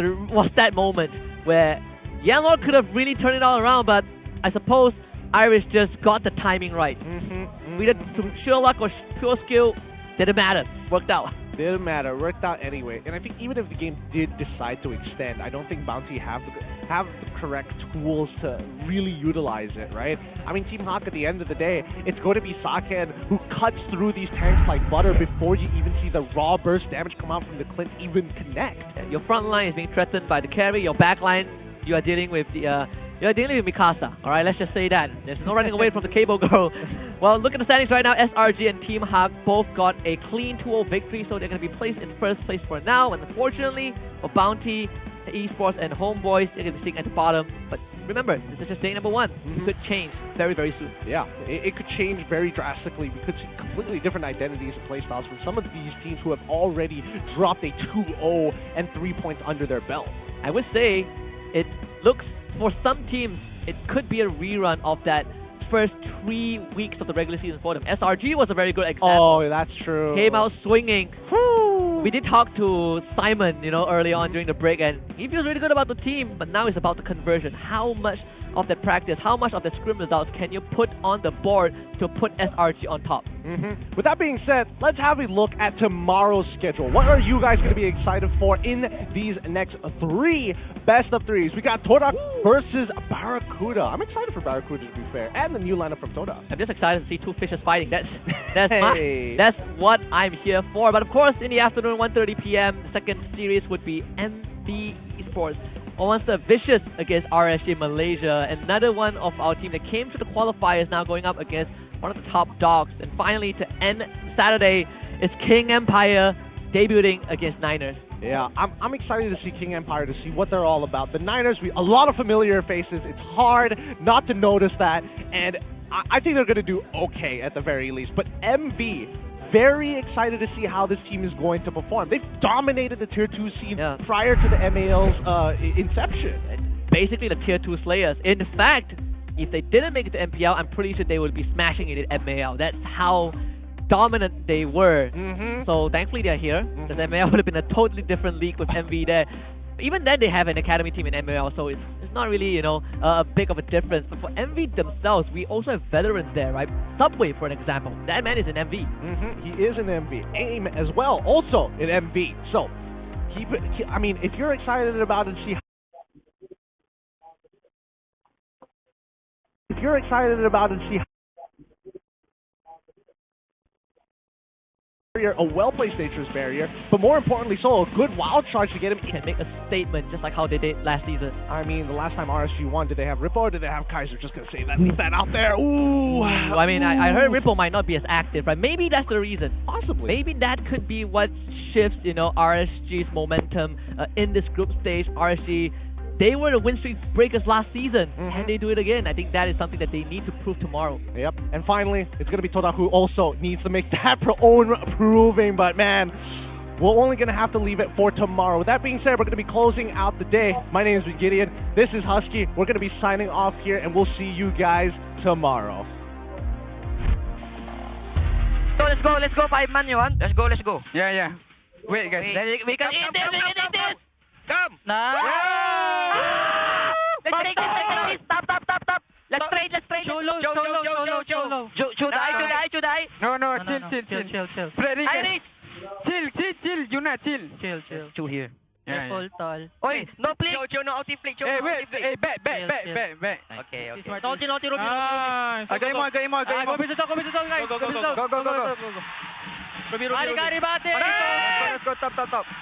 that moment where Yanlord could have really turned it all around, but I suppose Irish just got the timing right. Either through sheer luck or pure skill, didn't matter. Worked out. Didn't matter. Worked out anyway. And I think even if the game did decide to extend, I don't think Bounty have the correct tools to really utilize it, right? I mean, Team Hawk, at the end of the day, it's going to be Saken who cuts through these tanks like butter before you even see the raw burst damage come out from the Clint even connect. Your front line is being threatened by the carry. Your back line, you are dealing with You're dealing with Mikasa, alright? Let's just say that. There's no running away from the cable girl. Well, look at the standings right now. SRG and Team Hawk both got a clean 2-0 victory, so they're going to be placed in first place for now. And unfortunately, for Bounty, Esports, and Homeboys, they're going to be sitting at the bottom. But remember, this is just day number 1. It could change very, very soon. Yeah, it could change very drastically. We could see completely different identities and playstyles from some of these teams who have already dropped a 2-0 and 3 points under their belt. I would say it looks, for some teams, it could be a rerun of that first 3 weeks of the regular season for them. SRG was a very good example. Oh, that's true. Came out swinging. Woo! We did talk to Simon, early on during the break, and he feels really good about the team, but now it's about the conversion. How much of that practice, how much of the scrim results can you put on the board to put SRG on top? With that being said, let's have a look at tomorrow's schedule. What are you guys going to be excited for in these next 3 best of 3s? We got Todak versus Barracuda. I'm excited for Barracuda, to be fair, and the new lineup from Todak. I'm just excited to see 2 fishes fighting. That's what I'm here for. But of course, in the afternoon, 1:30 p.m., the second series would be MB Esports Monster Vicious against RSG Malaysia. Another one of our team that came to the qualifiers now going up against one of the top dogs. And finally, to end Saturday, it's King Empire debuting against Niners. Yeah, I'm excited to see King Empire, to see what they're all about. The Niners, a lot of familiar faces. It's hard not to notice that, and I think they're going to do okay at the very least. But MV, very excited to see how this team is going to perform. They've dominated the Tier 2 scene prior to the MAL's inception. Basically the Tier 2 slayers. In fact, if they didn't make it to MPL, I'm pretty sure they would be smashing it at MAL. That's how dominant they were. So thankfully they're here. Because MAL would have been a totally different league with MV there. Even then they have an academy team in MAL, so it's not really, a big of a difference. But for MV themselves, we also have veterans there, right? Subway, for an example. That man is an MV. He is an MV. AIM as well, also an MV. So, if you're excited about it, a well-placed dangerous barrier, but more importantly, so a good wild charge to get him. Can make a statement just like how they did last season. I mean, the last time RSG won, did they have Ripple or did they have Kaiser? Just gonna say that, leave that out there. Ooh. I mean, I heard Ripple might not be as active, right? Maybe that's the reason. Possibly. Maybe that could be what shifts, RSG's momentum in this group stage. RSG, they were the win streak breakers last season, and they do it again. I think that is something that they need to prove tomorrow. Yep. And finally, it's going to be Toda who also needs to make that own proving. But man, we're only going to have to leave it for tomorrow. With that being said, we're going to be closing out the day. My name is Gideon. This is Husky. We're going to be signing off here, and we'll see you guys tomorrow. So let's go 5-man you want? Let's go. Yeah. Wait guys. We can eat this. Come! Nah. Let's trade this. Stop. Let's trade. Should I? No, chill. Freddy, Iris! chill. You not chill. CHOU here. Yeah. Oi, no flick. CHOU no outie flick. Hey, wait. Hey, back. Okay. Naughty, Ruby. Agay mo. Go, guys. Go. Gary, bate. Let's go, top.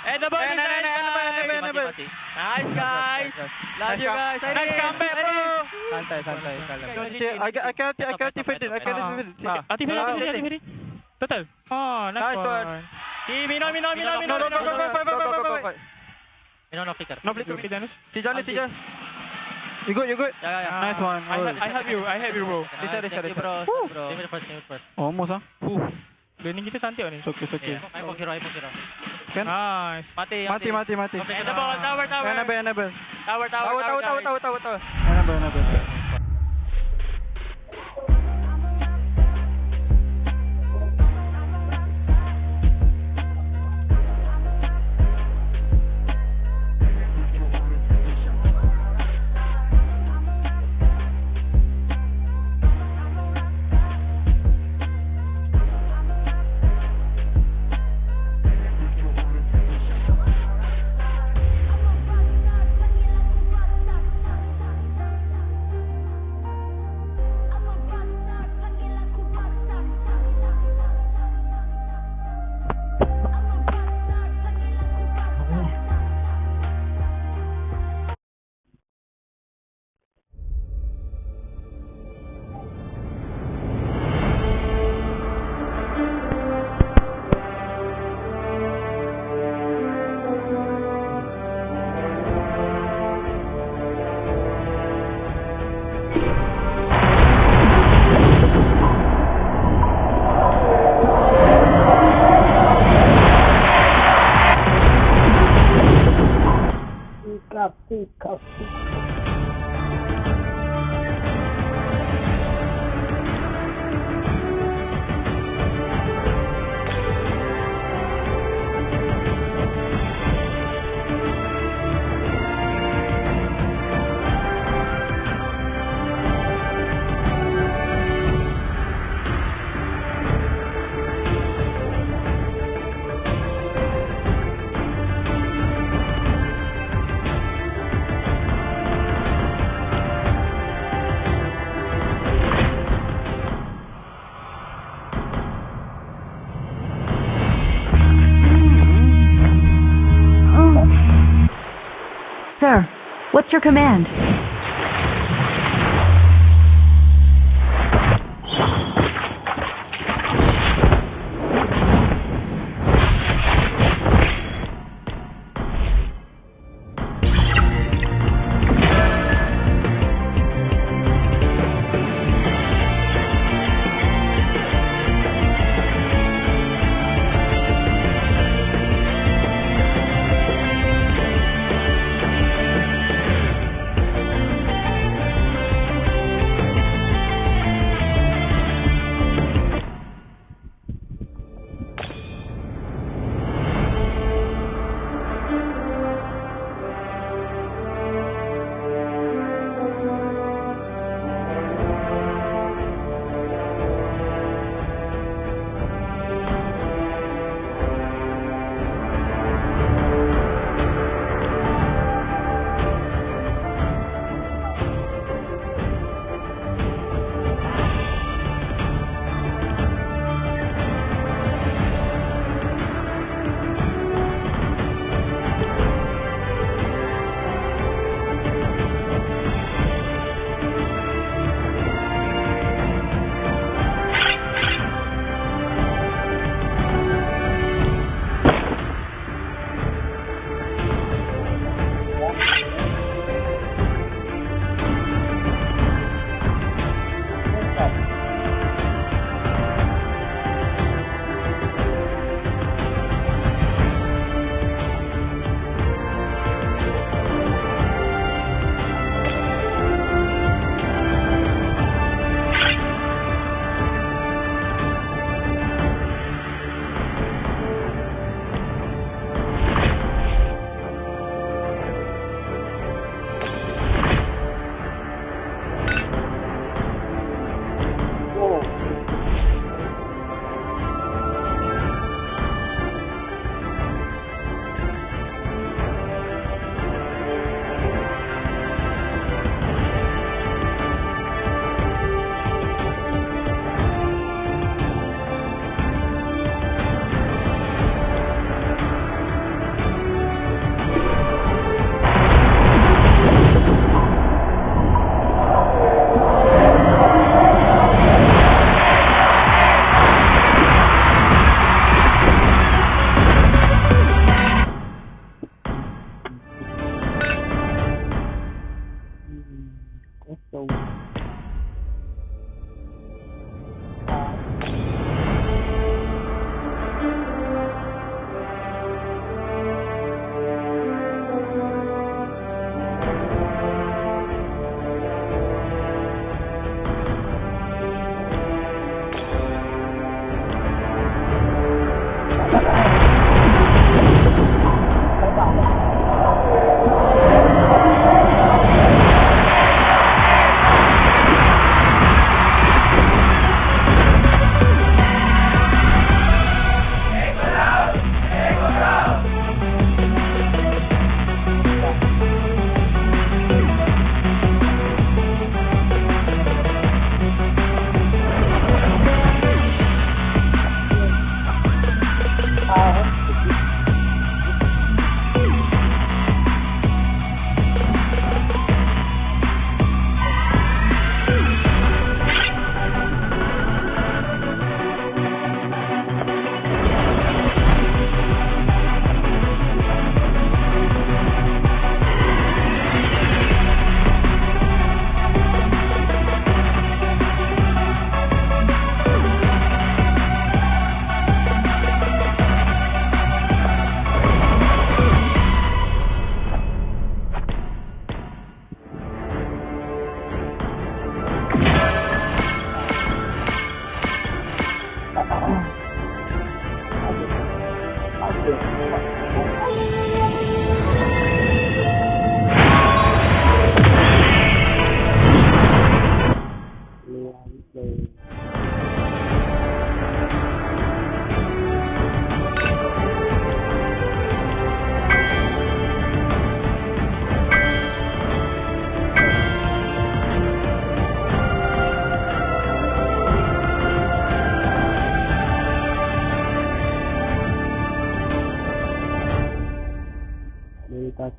And the ball is nice, guys. Love you guys. Nice comeback, bro. Santai. I can't defend it. Ati, total. Oh, nice one. Mino. No flicker. No flicker. Tijan. You good? Yeah. Nice one. I have you, bro. Sorry, bro. Give me first. Almost, huh? Learning kita cantik ni. Okay. I'm hero. Kan? Nice. Mati. And the ball, tower. Annabelle. Tower. Annabelle. Cup. Sir, what's your command?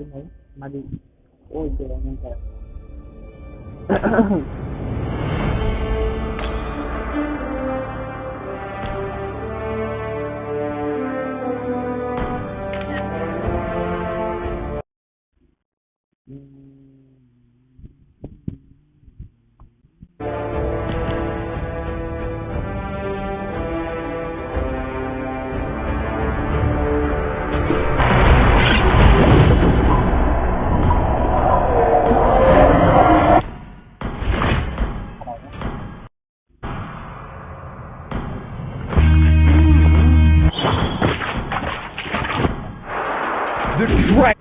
ไหนมาดิโอ้ยเจอแล้วนั่นแต่ The track.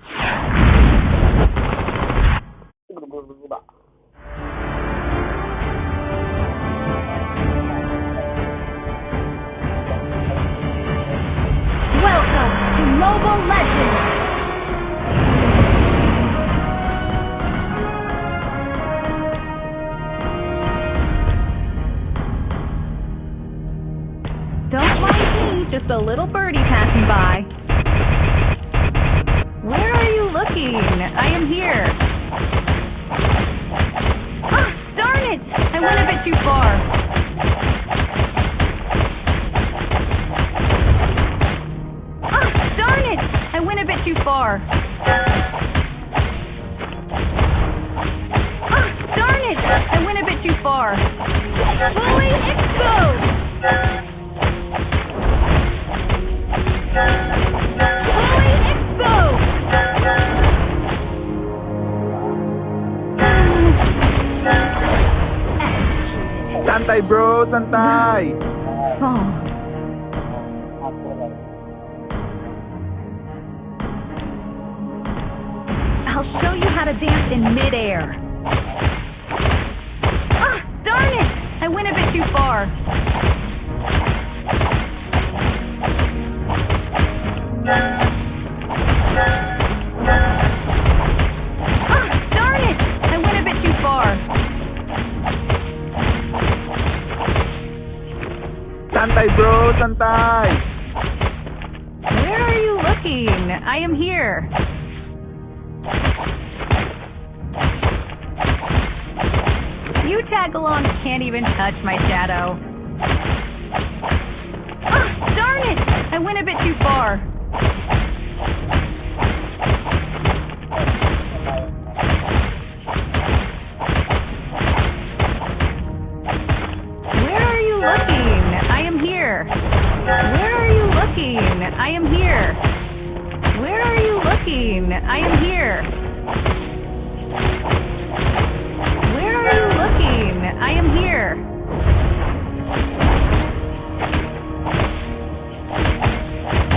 Welcome to Mobile Legends! Don't mind me, just a little birdie passing by. Where are you looking? I am here. Ah, darn it! I went a bit too far. Ah, darn it! I went a bit too far. Ah, darn it! I went a bit too far. Fully exposed! Fully exposed! Santai bro, santai. Oh. I'll show you how to dance in midair. Ah, darn it! I went a bit too far. Ah, darn it! I went a bit too far. Santai bro, santai. Where are you looking? I am here. You tag-alongs can't even touch my shadow. Ah, darn it! I went a bit too far. Where are you looking? I am here. Where are you looking? I am here. Where are you looking? I am here. Where are you looking? I am here.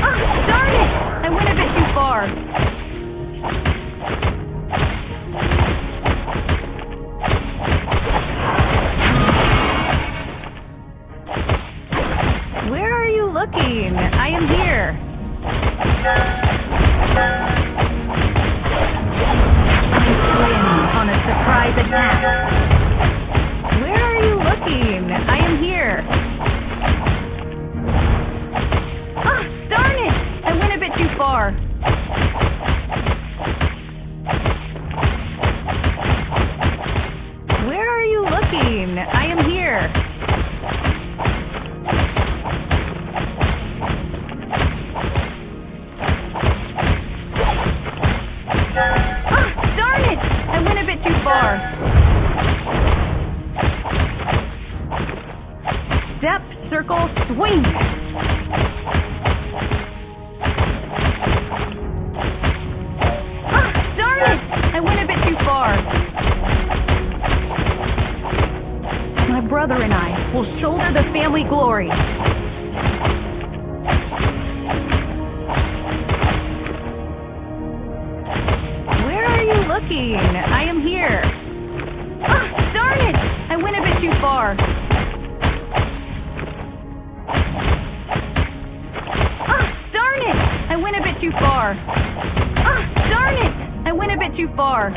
Ah, darn it! I went a bit too far. Where are you looking? I am here. I win on a surprise attack. Where are you looking? I am here. Ah, darn it! I went a bit too far. Where are you looking? I am here. Ah, darn it! I went a bit too far. Step, circle, swing. Ah, darn it! I went a bit too far. My brother and I will shoulder the family glory. Where are you looking? I am here. Ah, darn it! I went a bit too far. Ah, darn it! I went a bit too far. Ah, darn it! I went a bit too far.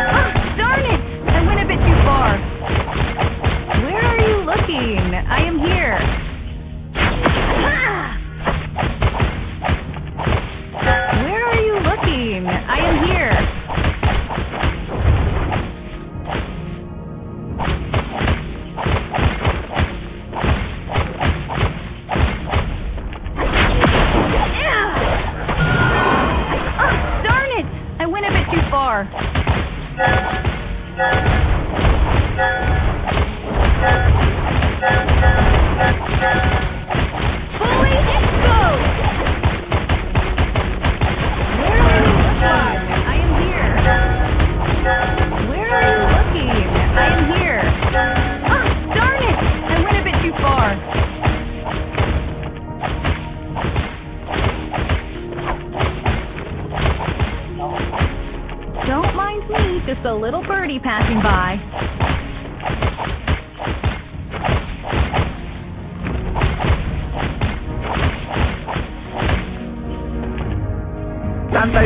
Ah, darn it! I went a bit too far. Where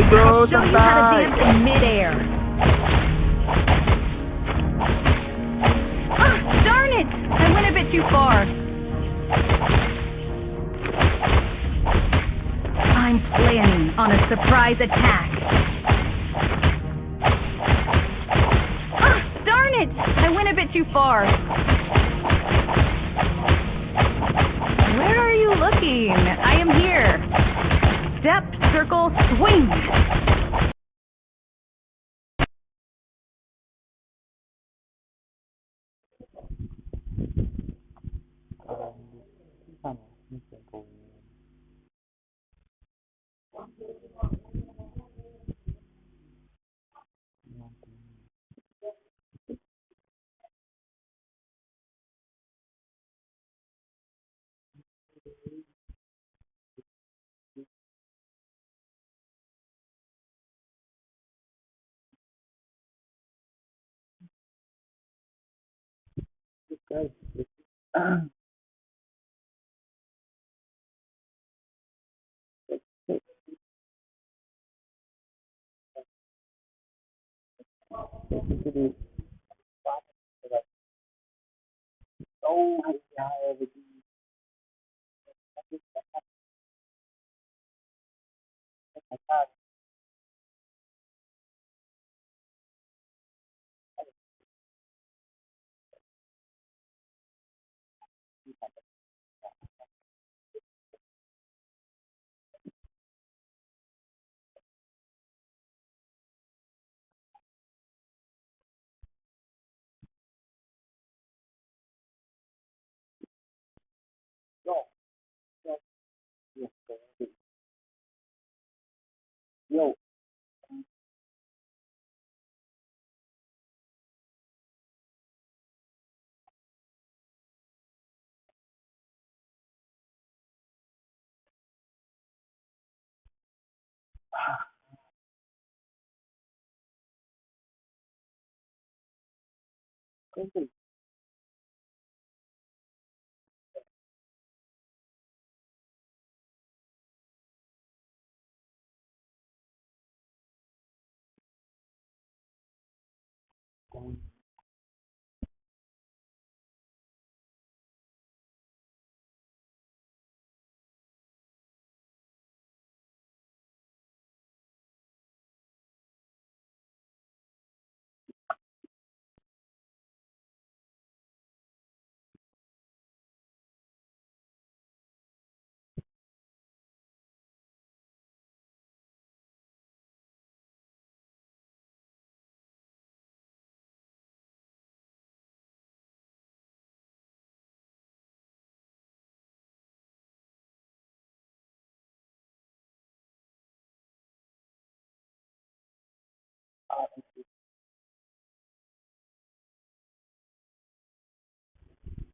bro, I'll show you how to santai. dance in midair. Ah, darn it! I went a bit too far. I'm planning on a surprise attack. Ah, darn it! I went a bit too far. Where are you looking? I am here. Step, circle, swing. Sana, mungkin kau guys. Jadi, tahu hari begini. Yo, kau